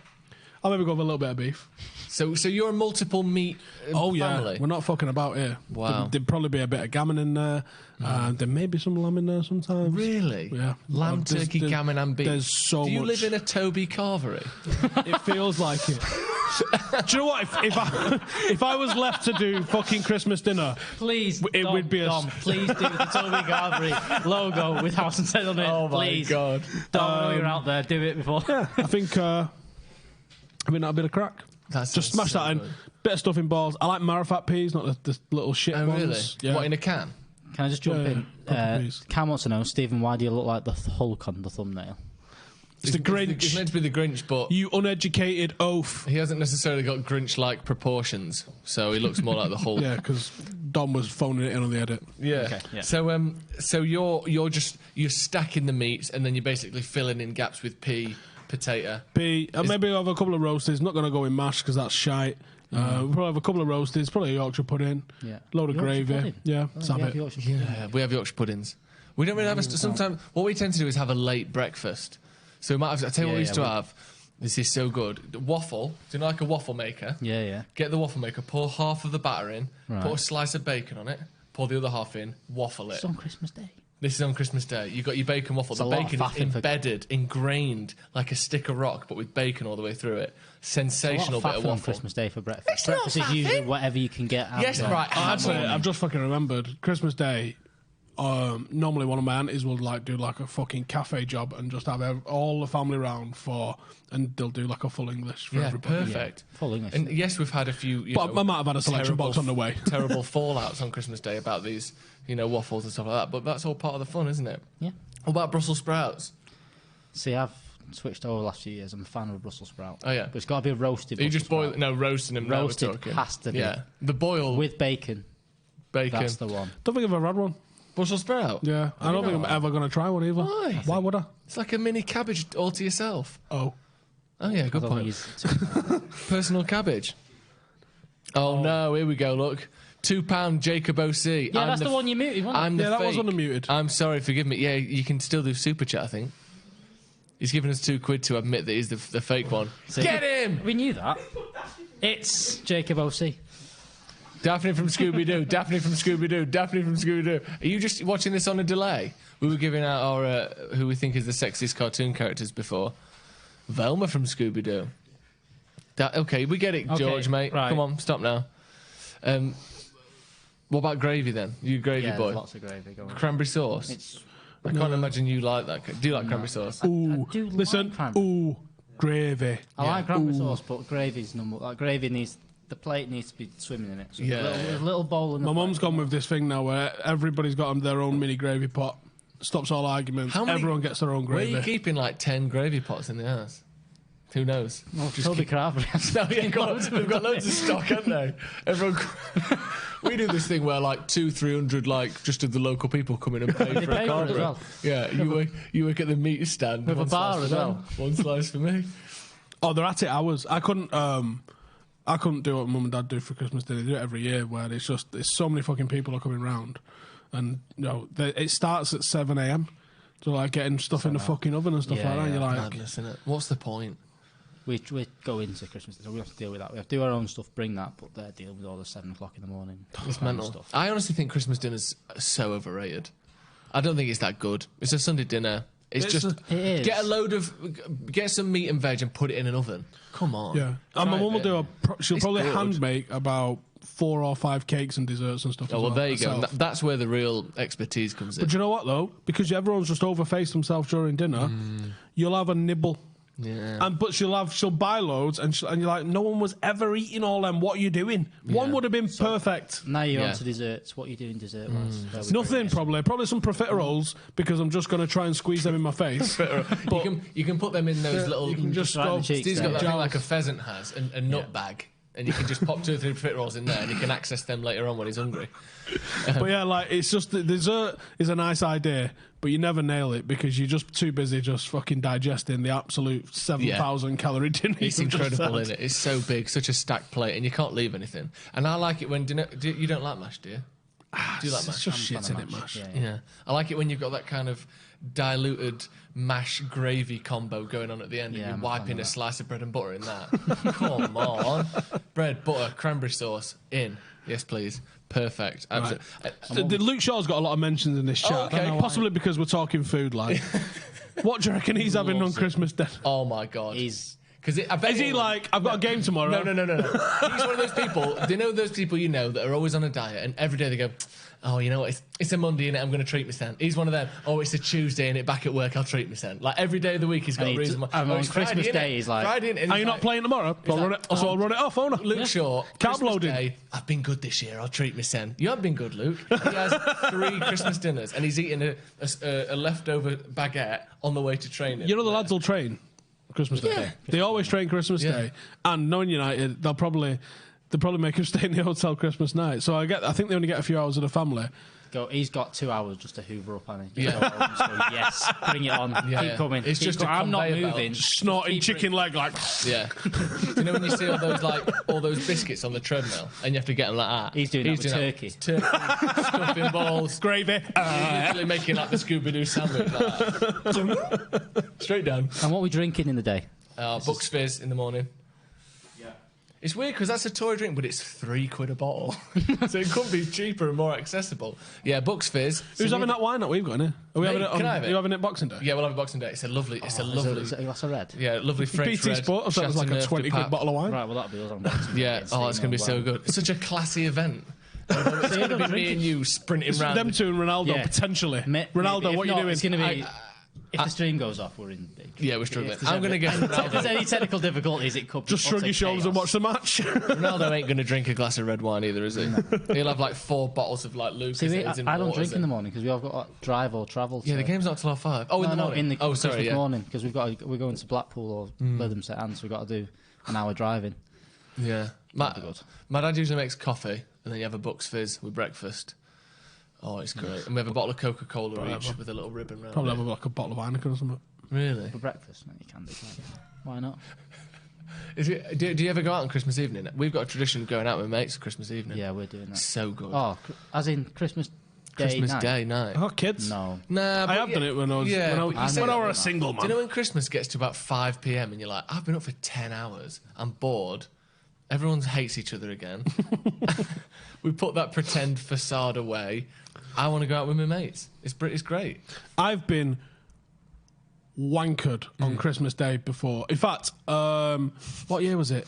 I'll maybe go with a little bit of beef. So you're a multiple meat Oh, family? yeah. We're not fucking about here. Wow. There'd probably be a bit of gammon in there. There may be some lamb in there sometimes. Really? Yeah. Lamb, There's- turkey, there's- gammon and beef. There's so much. Do you live in a Toby Carvery? It feels like it. Do you know what? If I was left to do fucking Christmas dinner, Please, It Dom, would be a- Dom, please do the Toby Carvery logo with Howson said on it. Oh my please. God. Dom, I know you're out there. Do it before. I think that'd be a crack. That's Just smash that in. Bit of stuffing balls. I like marifat peas, not the little shit Oh, ones. really? Yeah. What, in a can? Can I just jump Yeah, in? proper peas. Cam wants to know, Stephen, why do you look like the Hulk on the thumbnail? It's the Grinch. He's meant to be the Grinch, but You uneducated oaf. he hasn't necessarily got Grinch-like proportions, so he looks more like the Hulk. Yeah, because Dom was phoning it in on the edit. Yeah. Okay, yeah. So you're stacking the meats and then you're basically filling in gaps with pea, potato. Maybe I'll have a couple of roasties. Not going to go in mash because that's shite. We'll probably have a couple of roasties, probably a Yorkshire pudding, load of Yorkshire gravy. pudding? Yeah, I sab think we have it. Yorkshire pudding. Yeah, we have Yorkshire puddings. We don't really have sometimes. What we tend to do is have a late breakfast. So we might have. I tell you what we used to have. This is so good. Waffle. Do you know like a waffle maker? Yeah. Get the waffle maker. Pour half of the batter in. Right. Put a slice of bacon on it. Pour the other half in. Waffle it. It's on Christmas Day. This is on Christmas Day. You got your bacon waffle. It's The a lot of bacon is faffing for- embedded, ingrained like a stick of rock, but with bacon all the way through it. Sensational bit of on waffle. Christmas Day for breakfast. It's not Breakfast is usually whatever you can get out. Yes, of right. Actually, I've just fucking remembered Christmas Day. Normally, one of my aunties will like do like a fucking cafe job and just have all the family round and they'll do like a full English for Yeah, everybody. perfect. Full English. And yes, we've had a few. But I might have had a selection terrible- box on the way. Terrible fallouts on Christmas Day about these, waffles and stuff like that. But that's all part of the fun, isn't it? Yeah. What about Brussels sprouts? See, I've switched over the last few years. I'm a fan of Brussels sprout. Oh, yeah. But it's got to be a roasted. Are you just Brussels boil? No, roasting them. now we're Roasted talking. has to be. Yeah, the boil with bacon. bacon. That's the one. Don't think I've ever had one. Brussels sprout. Yeah, I don't think I'm ever going to try one either. Why? Why would I? It's like a mini cabbage all to yourself. Oh. Oh yeah, I good don't point. think Personal cabbage. Oh no, here we go. Look, £2 Jacob OC. Yeah, that's the one you muted, wasn't it? I'm the Yeah, that was fake. unmuted. I'm sorry, forgive me. Yeah, you can still do super chat. I think he's given us £2 to admit that he's the fake one. See? Get him, We knew that. It's Jacob OC. Daphne from Scooby Doo. Daphne from Scooby Doo. Daphne from Scooby Doo. Are you just watching this on a delay? We were giving out our who we think is the sexiest cartoon characters before. Velma from Scooby Doo. Okay, we get it, Okay, George, mate. right. Come on, stop now. What about gravy then? You gravy Yeah, boy. there's lots of gravy going on. Cranberry sauce. It's I can't imagine you like that. Do you like cranberry sauce? Ooh, do listen. like cranberry. Ooh, gravy. I like cranberry sauce, but gravy's number. Like gravy needs the plate needs to be swimming in it. So Yeah. a little bowl in the My plate. mum's gone with this thing now where everybody's got their own mini gravy pot. Stops all arguments. How many- Everyone gets their own Where are gravy. you keeping like 10 gravy pots in the house? Who knows? Well, Toby Carver. No, yeah, they've got loads of stock, haven't they? Everyone, we do this thing where like 200-300 like just of the local people come in and pay for pay a for it as carvery. well. Yeah, you work at the meat stand With a one bar slice as for them, well. One slice for me. Oh, they're at it hours. I couldn't do what mum and dad do for Christmas Day. They do it every year where it's so many fucking people are coming round, and it starts at 7 a.m. So like getting stuff in the fucking oven and stuff Yeah, like that. yeah. You're like, Madness, isn't it? What's the point? We go into Christmas, so we have to deal with that. We have to do our own stuff, bring that, but they're dealing with all the 7 o'clock in the morning. It's kind of mental. stuff. I honestly think Christmas dinner's so overrated. I don't think it's that good. It's a Sunday dinner. It's just It is. get some meat and veg and put it in an oven. Come on. yeah. And my Try mum will it. do she'll It's probably good. hand make about 4 or 5 cakes and desserts and stuff. Oh, as well, there you go. herself. That's where the real expertise comes in. But do you know what though? Because everyone's just overfaced themselves during dinner, you'll have a nibble. Yeah. But she'll buy loads, and you're like, no one was ever eating all them. What are you doing? One would have been perfect. Now you're Yeah. on to desserts. What are you doing dessert-wise? Nothing, probably some profiteroles because I'm just going to try and squeeze them in my face. you can put them in those little. You can just right in go. the cheeks Steve's got that Jars. thing like a pheasant has, a nut bag, and you can just pop 2 or 3 fit rolls in there, and you can access them later on when he's hungry. But yeah, like it's just the dessert is a nice idea, but you never nail it because you're just too busy just fucking digesting the absolute 7,000 calorie dinner. It's you've just incredible, had. isn't it? It's so big, such a stacked plate, and you can't leave anything. And I like it when you don't like mash, do you? Do you like It's mash? just I'm shit fan in of it, mash. Yeah. Yeah, I like it when you've got that kind of diluted mash gravy combo going on at the end, Yeah, and I'm you're a fan wiping of a that. slice of bread and butter in that. Come on, bread, butter, cranberry sauce in. Yes, please. Perfect. Right. Absolutely. Luke Shaw's got a lot of mentions in this chat. Oh, okay. Possibly because we're talking food, like. What do you reckon he's having on Loves it. Christmas Day? Oh my god. He's Because I bet Is he like, I've got a game tomorrow? No. He's one of those people. Do you know those people you know that are always on a diet, and every day they go, "Oh, you know what? It's a Monday, and I'm going to treat myself." He's one of them. "Oh, it's a Tuesday, and it back at work, I'll treat myself." Like every day of the week, he's got And a he reason. d- and on it's Christmas Friday, Day, innit? he's like, Friday, and Are he's you not like, playing tomorrow? he's like, So I'll run it off, won't I? Luke Shaw, Carb Christmas loading. Day, I've been good this year. I'll treat myself. You have been good, Luke. He has 3 Christmas dinners, and he's eating a leftover baguette on the way to training. You know the lads will train Christmas Day. Yeah. They always train Christmas Yeah. Day. And knowing United, they'll probably They probably make him stay in the hotel Christmas night. So I think they only get a few hours of the family. He's got 2 hours just to hoover up, and Yeah. so yes, bring it on. Keep coming. It's just I'm not conveyor belt. moving. Snorting chicken leg like. Yeah. Do you know when you see all those biscuits on the treadmill and you have to get them like that? He's doing that with turkey. Turkey, stuffing balls, Gravy. literally making like the Scooby-Doo sandwich like that. Straight down. And what are we drinking in the day? Bucks Fizz in the morning. It's weird because that's a Tory drink, but it's £3 a bottle. So it could be cheaper and more accessible. Yeah, Bucks Fizz. Who's having that wine that we've got in here? Are we having it? Can I have Are it? you having it Boxing Day? Yeah, we'll have a Boxing Day. It's a lovely. Is it a glass of red? Yeah, lovely French BT red. Sport. I thought it was like a Chateauneuf £20 bottle of wine. Right, well, that'll be us on Boxing Day. Yeah, oh, it's going to be so good. It's such a classy event. It's going to be me and you sprinting round. Them two and Ronaldo, Yeah. potentially. Maybe. Ronaldo, If what are not, you doing? It's going to be... If the stream goes off, we're in big. Yeah, we're struggling. If there's I'm going to get If there's Ronaldo. any technical difficulties, it could be Just shrug your utter shoulders and chaos. watch the match. Ronaldo ain't going to drink a glass of red wine either, is he? He'll have like 4 bottles of like Lucas. See, I don't drink in the morning because we've got to drive or travel. Yeah, the so- game's not till 5. Oh, in the morning. in the oh, sorry, Christmas yeah. morning because we're going to Blackpool or Lytham St Anne's. So we've got to do an hour driving. Yeah. That'd be good. My dad usually makes coffee and then you have a Bucks Fizz with breakfast. Oh, it's great. And we have a bottle of Coca-Cola each with a little ribbon round Probably it. have like a bottle of Heineken or something. Really? For breakfast, no, you can do. Can't you? Why not? Do you ever go out on Christmas evening? We've got a tradition of going out with mates on Christmas evening. Yeah, we're doing that. So good. Oh, as in Christmas Day Christmas night? Day night. Oh, kids. No. Nah, I but have done it when I was Yeah, but you say when I that, was a don't single man. Do you know when Christmas gets to about 5 p.m. and you're like, I've been up for 10 hours, I'm bored, everyone hates each other again. We put that pretend facade away. I want to go out with my mates. It's great. I've been wankered on Christmas Day before. In fact, what year was it?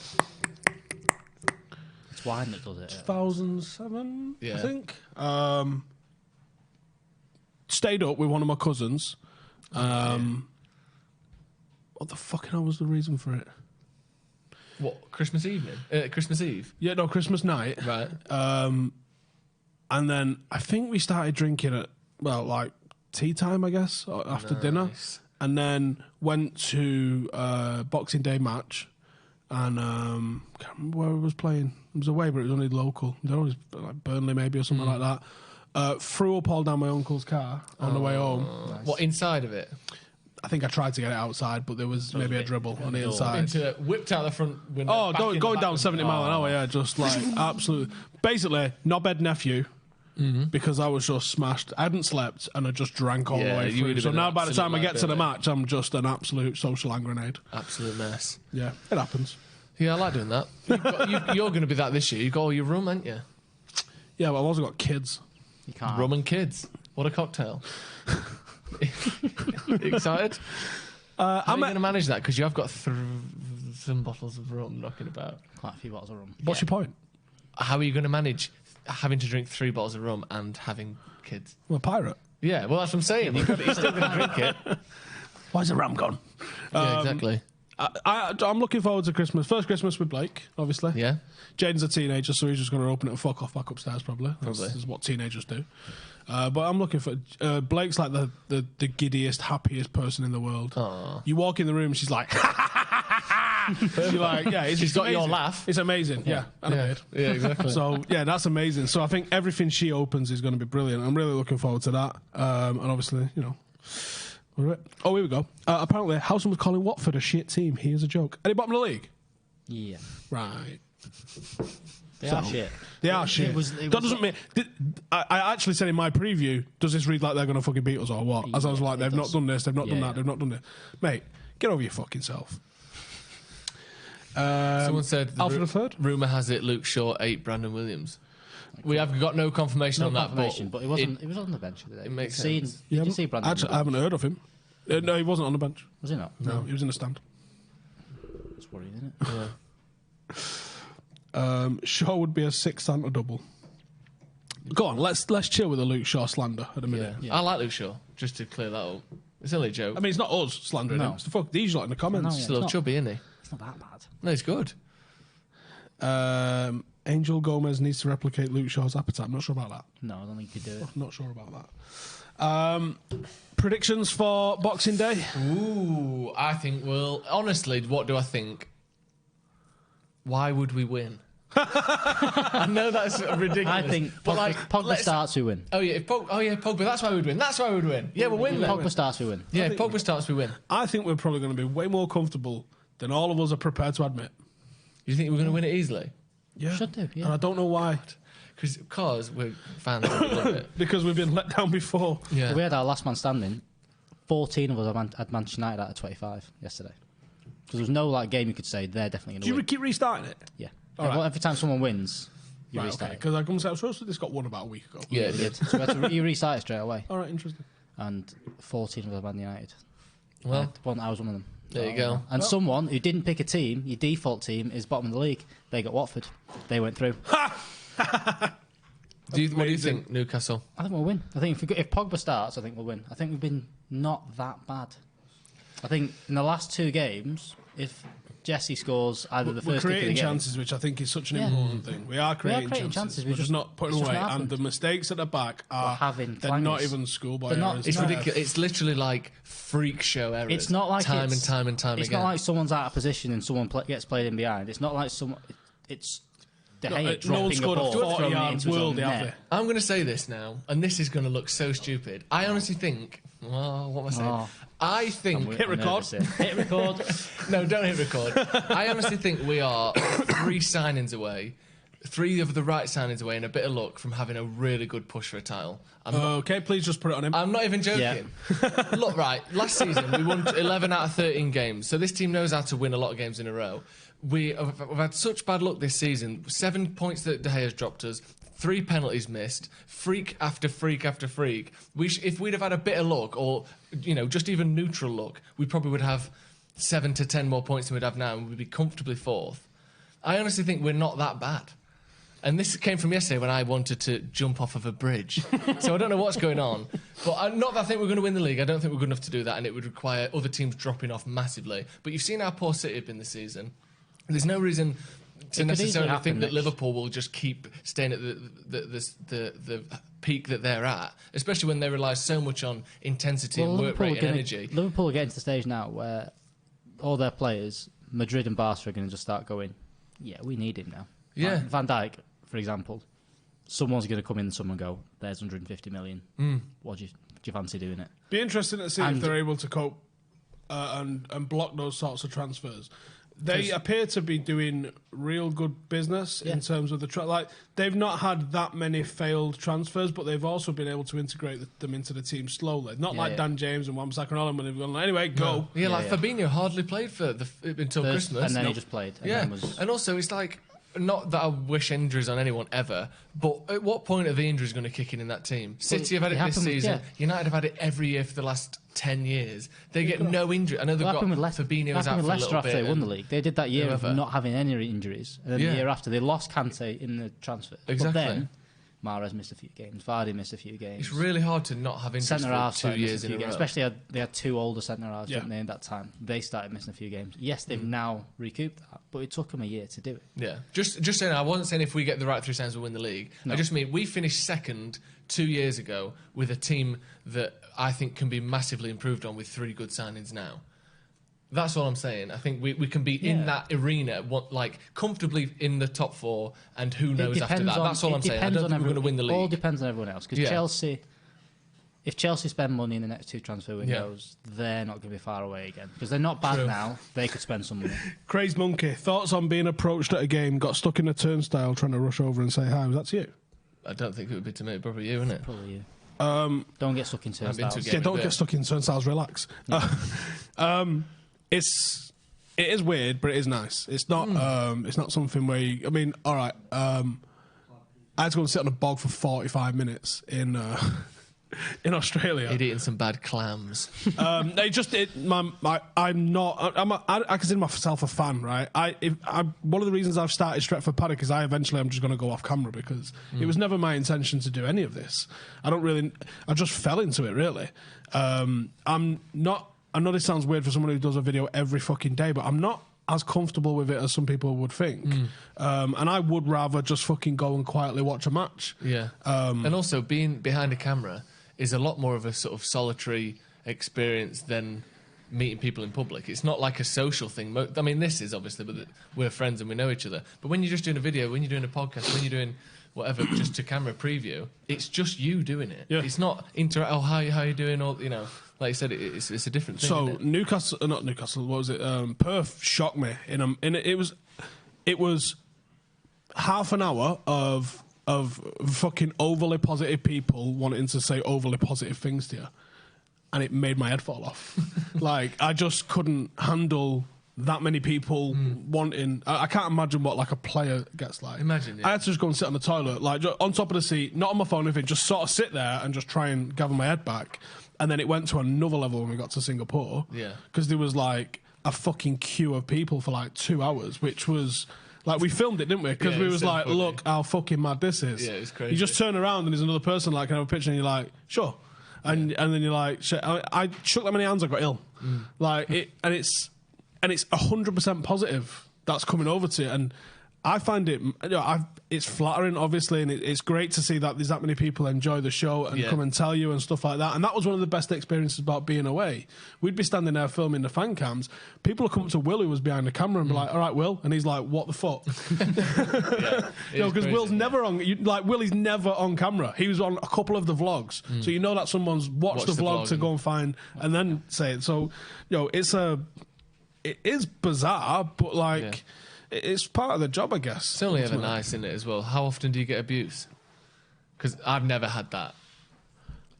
It's wine that does it. 2007, Yeah. I think. Stayed up with one of my cousins. What the fucking hell was the reason for it? What, Christmas evening? Christmas Eve? Yeah, no, Christmas night. Right. And then I think we started drinking at, well, like tea time, I guess, or after dinner. And then went to Boxing Day match. And can't remember where it was playing. It was away, but it was only local. They always like Burnley maybe or something like that. Threw up all down my uncle's car on the way home. What, inside of it? I think I tried to get it outside, but there was maybe a dribble on the inside. Whipped out the front window. Oh, back in the going back down window. 70 mile an hour, yeah, just like absolutely. Basically, knobhead nephew, because I was just smashed. I hadn't slept and I just drank all the Yeah, way you through. would have So been now an by the time I absolute get to the liability. match, I'm just an absolute social hand grenade. Absolute mess. Yeah, it happens. Yeah, I like doing that. You're going to be that this year. You've got all your rum, ain't you? Yeah, but I've also got kids. You can't. Rum and kids. What a cocktail. Excited? How are you going to manage that? Because you have got some bottles of rum knocking about. Quite a few bottles of rum. What's your point? How are you going to manage having to drink 3 bottles of rum and having kids? I'm a pirate. Yeah, well, that's what I'm saying. You're still going to drink it. Why's the ram gone? Yeah, exactly. I'm looking forward to Christmas. First Christmas with Blake, obviously. Yeah. Jaden's a teenager, so he's just going to open it and fuck off back upstairs, probably. This is what teenagers do. But I'm looking for... Blake's like the giddiest, happiest person in the world. Aww. You walk in the room, she's like... You're like, yeah, She's got your laugh. It's amazing, yeah. Animated. Yeah, exactly. So, yeah, that's amazing. So I think everything she opens is going to be brilliant. I'm really looking forward to that. And obviously, you know... Oh, here we go. Apparently, Howson was calling Watford a shit team. He is a joke. Any bottom of the league? Yeah. Right. They are shit. They are shit. That doesn't mean... I actually said in my preview, does this read like they're going to fucking beat us or what? As I was like, they've not done this, they've not done that, they've not done this. Mate, get over your fucking self. Someone said... Alfred III? Rumour has it Luke Shaw 8 Brandon Williams. We have got no confirmation on that, Confirmation, but he was on the bench the other day. it makes Did sense. you see Brandon? Actually, I haven't heard of him. No, he wasn't on the bench. Was he not? No, he was in the stand. It's worrying, isn't it? Shaw would be a 6 Santa double. Go on, let's chill with the Luke Shaw slander at a minute. Yeah. I like Luke Shaw, just to clear that up. It's only a joke. I mean, it's not us slandering him. It's the fuck these lot in the comments. He's a little chubby, isn't he? It's not that bad. No, he's good. Angel Gomez needs to replicate Luke Shaw's appetite. I'm not sure about that. No, I don't think you could do it. Not sure about that. Predictions for Boxing Day? Ooh, I think honestly, what do I think? Why would we win? I know that's ridiculous. I think Pogba starts, we win. Oh yeah, Pogba. That's why we'd win. That's why we'd win. Yeah, we'll win. If Pogba starts, we win. Yeah, if Pogba starts, we win. I think we're probably going to be way more comfortable than all of us are prepared to admit. You think we're going to win it easily? Yeah. Should do, yeah. And I don't know why. Because we're fans and we love it. Because we've been let down before. Yeah. We had our last man standing. 14 of us had Manchester United out of 25 yesterday. Because there was no game you could say they're definitely going to Do you win. keep restarting it? Yeah. All right. Well, every time someone wins, you restart it. Because I was supposed to this got one about a week ago. Yeah, You did. So you restart it straight away. All right, interesting. And 14 of us had Man United. Well, I was one of them. there you go. And someone who didn't pick a team, your default team is bottom of the league. They got Watford. They went through. What do you think, Newcastle? I think we'll win. I think if Pogba starts, I think we'll win. I think we've been not that bad. I think in the last 2 games, if Jesse scores either the We're first kick of the creating game, chances, which I think is such an Yeah. important thing. We are creating chances. We're just not putting it's just away. not And happened. the mistakes at the back are they're not even schoolboy They're not- errors. It's No. ridiculous. It's literally like freak show errors. It's not like time it's- and time and time It's again. not like someone's out of position and someone gets played in behind. It's not like someone. It's De Gea no one dropping a scored a ball, 40 throwing it yard into his own world, have they? net. I'm going to say this now, and this is going to look so stupid. I honestly think. Well, what am I saying? Oh. I think. Hit record. Hit record. No, don't hit record. I honestly think we are 3 signings away, 3 of the right signings away, and a bit of luck from having a really good push for a title. Okay, please just put it on him. I'm not even joking. Look, right, last season we won 11 out of 13 games, so this team knows how to win a lot of games in a row. We've had such bad luck this season. 7 points that De Gea's dropped us, 3 penalties missed, freak after freak after freak. If we'd have had a bit of luck, or just even neutral luck, we probably would have 7 to 10 more points than we'd have now, and we'd be comfortably 4th. I honestly think we're not that bad. And this came from yesterday when I wanted to jump off of a bridge. So I don't know what's going on. But not that I think we're going to win the league. I don't think we're good enough to do that, and it would require other teams dropping off massively. But you've seen how poor City have been this season. There's no reason to necessarily think that Liverpool will just keep staying at the peak that they're at, especially when they rely so much on intensity and work rate and energy. Liverpool are getting to the stage now where all their players, Madrid and Barca, are going to just start going, yeah, we need him now. Yeah. Like Van Dijk, for example, someone's going to come in and someone go, there's 150 million. What do you fancy doing it? Be interesting to see if they're able to cope and block those sorts of transfers. They appear to be doing real good business in terms of the they've not had that many failed transfers, but they've also been able to integrate them into the team slowly. Not like Dan James and Wan-Bissaka and Holland when they've gone, anyway, go. Yeah, Fabinho hardly played for until Christmas. And then he just played. And also it's like, not that I wish injuries on anyone ever, but at what point are the injuries going to kick in that team? City have had it this season. United have had it every year for the last 10 years. They get no injury. I know they've got Fabinho's out for a Leicester little after bit. they won the league. They did that year of not having any injuries. And then the year after, they lost Kante in the transfer. Exactly. But then, Mahrez missed a few games. Vardy missed a few games. It's really hard to not have injuries for 2 years in a row. Especially they had 2 older centre-halves, didn't they, at that time. They started missing a few games. Yes, they've now recouped that, but it took them a year to do it. Yeah. Just saying, I wasn't saying if we get the right 3 signings we'll win the league. No. I just mean we finished second 2 years ago with a team that I think can be massively improved on with 3 good signings now. That's all I'm saying. I think we can be in that arena, comfortably in the top 4, and who knows after that. That's all I'm saying. I don't think we're going to win the league. It all depends on everyone else. Because Chelsea, if Chelsea spend money in the next 2 transfer windows, they're not going to be far away again. Because they're not bad now. They could spend some money. Crazed Monkey, thoughts on being approached at a game, got stuck in a turnstile trying to rush over and say hi. Was that to you? I don't think it would be to me. Probably you, isn't it? Probably you. Don't get stuck in turnstiles. Yeah, don't get stuck in turnstiles. Relax. No. It is weird, but it is nice. It's not. It's not something where you, I mean, all right. I had to go and sit on a bog for 45 minutes in Australia. He'd eaten some bad clams. I'm not. I consider myself a fan, right? One of the reasons I've started Stretford Paddock is I'm just going to go off camera because it was never my intention to do any of this. I just fell into it, really. I'm not. I know this sounds weird for someone who does a video every fucking day, but I'm not as comfortable with it as some people would think. And I would rather just fucking go and quietly watch a match. Yeah. And also, being behind a camera is a lot more of a sort of solitary experience than meeting people in public. It's not like a social thing. I mean, this is obviously, but we're friends and we know each other. But when you're just doing a video, when you're doing a podcast, when you're doing whatever, just to camera preview, it's just you doing it. Yeah. It's not how you doing? Or like you said, it's a different thing. So not Newcastle. What was it? Perth shocked me. It was half an hour of fucking overly positive people wanting to say overly positive things to you, and it made my head fall off. Like, I just couldn't handle that many people wanting. I can't imagine what like a player gets like. Imagine. Yeah. I had to just go and sit on the toilet, like on top of the seat, not on my phone or anything, just sort of sit there and just try and gather my head back. And then it went to another level when we got to Singapore. Yeah, because there was like a fucking queue of people for like 2 hours, which was. Like, we filmed it, didn't we? Because we was like, funny. Look how fucking mad this is. Yeah, it's crazy. You just turn around and there's another person, like, can I have a picture? And you're like, sure. And then you're like, shit. I shook that many hands, I got ill. Like, it's 100% positive that's coming over to you. And I find it, it's flattering, obviously, and it's great to see that there's that many people enjoy the show and come and tell you and stuff like that. And that was one of the best experiences about being away. We'd be standing there filming the fan cams. People would come up to Will, who was behind the camera, and be like, all right, Will. And he's like, what the fuck? Because Will's never on, Willie's never on camera. He was on a couple of the vlogs. So you know that someone's watched the vlog to go and find and then say it. So, it is bizarre, but like... Yeah. It's part of the job, I guess. It's only ever nice, isn't it, as well? How often do you get abuse? Because I've never had that.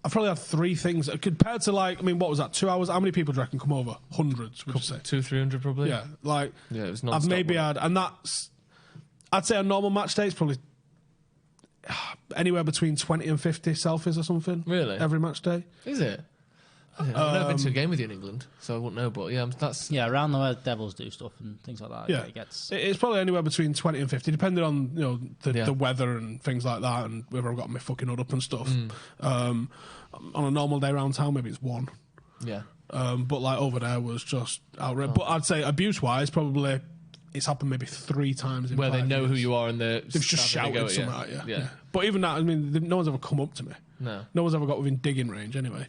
I've probably had 3 things. Compared to, like, I mean, what was that, 2 hours? How many people do you reckon come over? Hundreds, would you say? 200-300 probably? Yeah, like... Yeah, it was non-stop. I've maybe had... And that's... I'd say a normal match day is probably anywhere between 20 and 50 selfies or something. Really? Every match day. Is it? I've never been to a game with you in England, so I wouldn't know. But yeah, that's around the where Devils do stuff and things like that. Yeah, it's probably anywhere between 20 and 50, depending on the weather and things like that, and whether I've got my fucking hood up and stuff. On a normal day around town, maybe it's 1. Yeah. But like over there was just outright. But I'd say abuse wise, probably it's happened maybe 3 times. Where they know who you are and they've just shouted something at you. Yeah. But even that, I mean, no one's ever come up to me. No one's ever got within digging range anyway.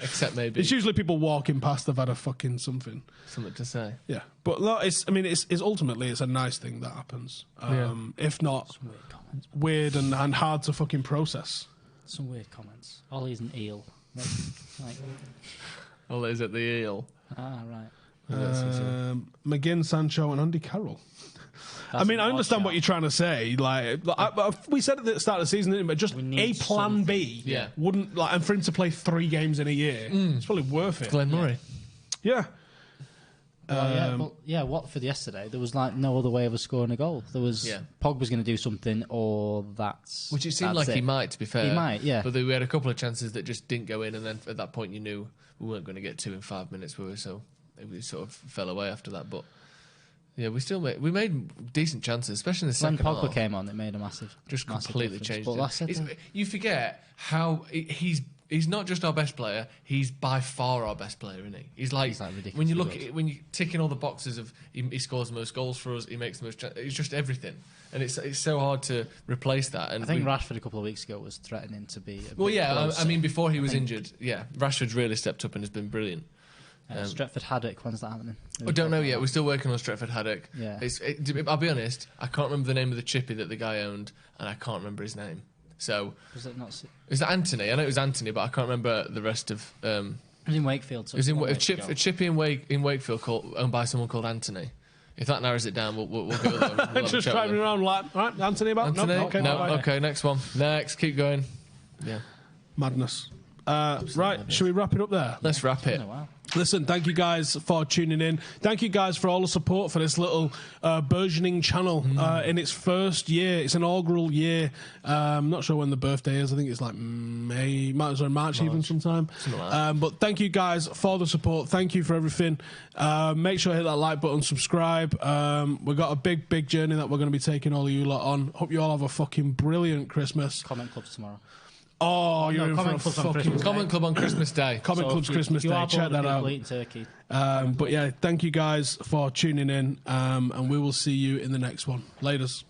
Except maybe it's usually people walking past have had a fucking something to say. Yeah, but no, it's ultimately it's a nice thing that happens. If not weird and hard to fucking process. Some weird comments. Ollie's an eel. Ollie's at the eel. Ah, right. McGinn, Sancho, and Andy Carroll. I mean, I understand what you're trying to say. Like, we said at the start of the season, didn't we? But just a plan B wouldn't, like, and for him to play 3 games in a year, it's probably worth it. Glenn Murray. Yeah. Watford yesterday, there was like no other way of us scoring a goal. There was Pogba's going to do something, or which it seemed like he might. To be fair, he might. Yeah, but we had a couple of chances that just didn't go in, and then at that point you knew we weren't going to get 2 in 5 minutes, were we? So we sort of fell away after that, but. Yeah, we made decent chances, especially in the second half. When Pogba came on, it made a massive, just completely changed it. You forget how he's not just our best player; he's by far our best player, isn't he? He's like when you look at when you tick in all the boxes of he scores the most goals for us, he makes the most. It's just everything, and it's so hard to replace that. And I think Rashford a couple of weeks ago was threatening to be. I mean, before he was injured, Rashford's really stepped up and has been brilliant. Stretford Paddock, when's that happening? I don't know yet. We're still working on Stretford Paddock. Yeah. I'll be honest, I can't remember the name of the chippy that the guy owned, and I can't remember his name. So was it not? Is that Anthony? I know it was Anthony, but I can't remember the rest of. It was in Wakefield. So it was a chippy in Wakefield owned by someone called Anthony. If that narrows it down, we'll go there. We'll just driving around like, right, Anthony about? Anthony? No, okay, next one. Next, keep going. Yeah. Madness. Right, should we wrap it up there? Let's wrap it. Oh, wow. Listen, thank you guys for tuning in. Thank you guys for all the support for this little burgeoning channel in its first year. It's an inaugural year. I'm not sure when the birthday is. I think it's like March even sometime. But thank you guys for the support. Thank you for everything. Make sure to hit that like button, subscribe. We've got a big journey that we're going to be taking all of you lot on. Hope you all have a fucking brilliant Christmas. Comment clubs tomorrow. Oh, you're in for a fucking... Comment Club on Christmas Day. Comment Club's Christmas Day. Check that out. Turkey. But yeah, thank you guys for tuning in, and we will see you in the next one. Laters.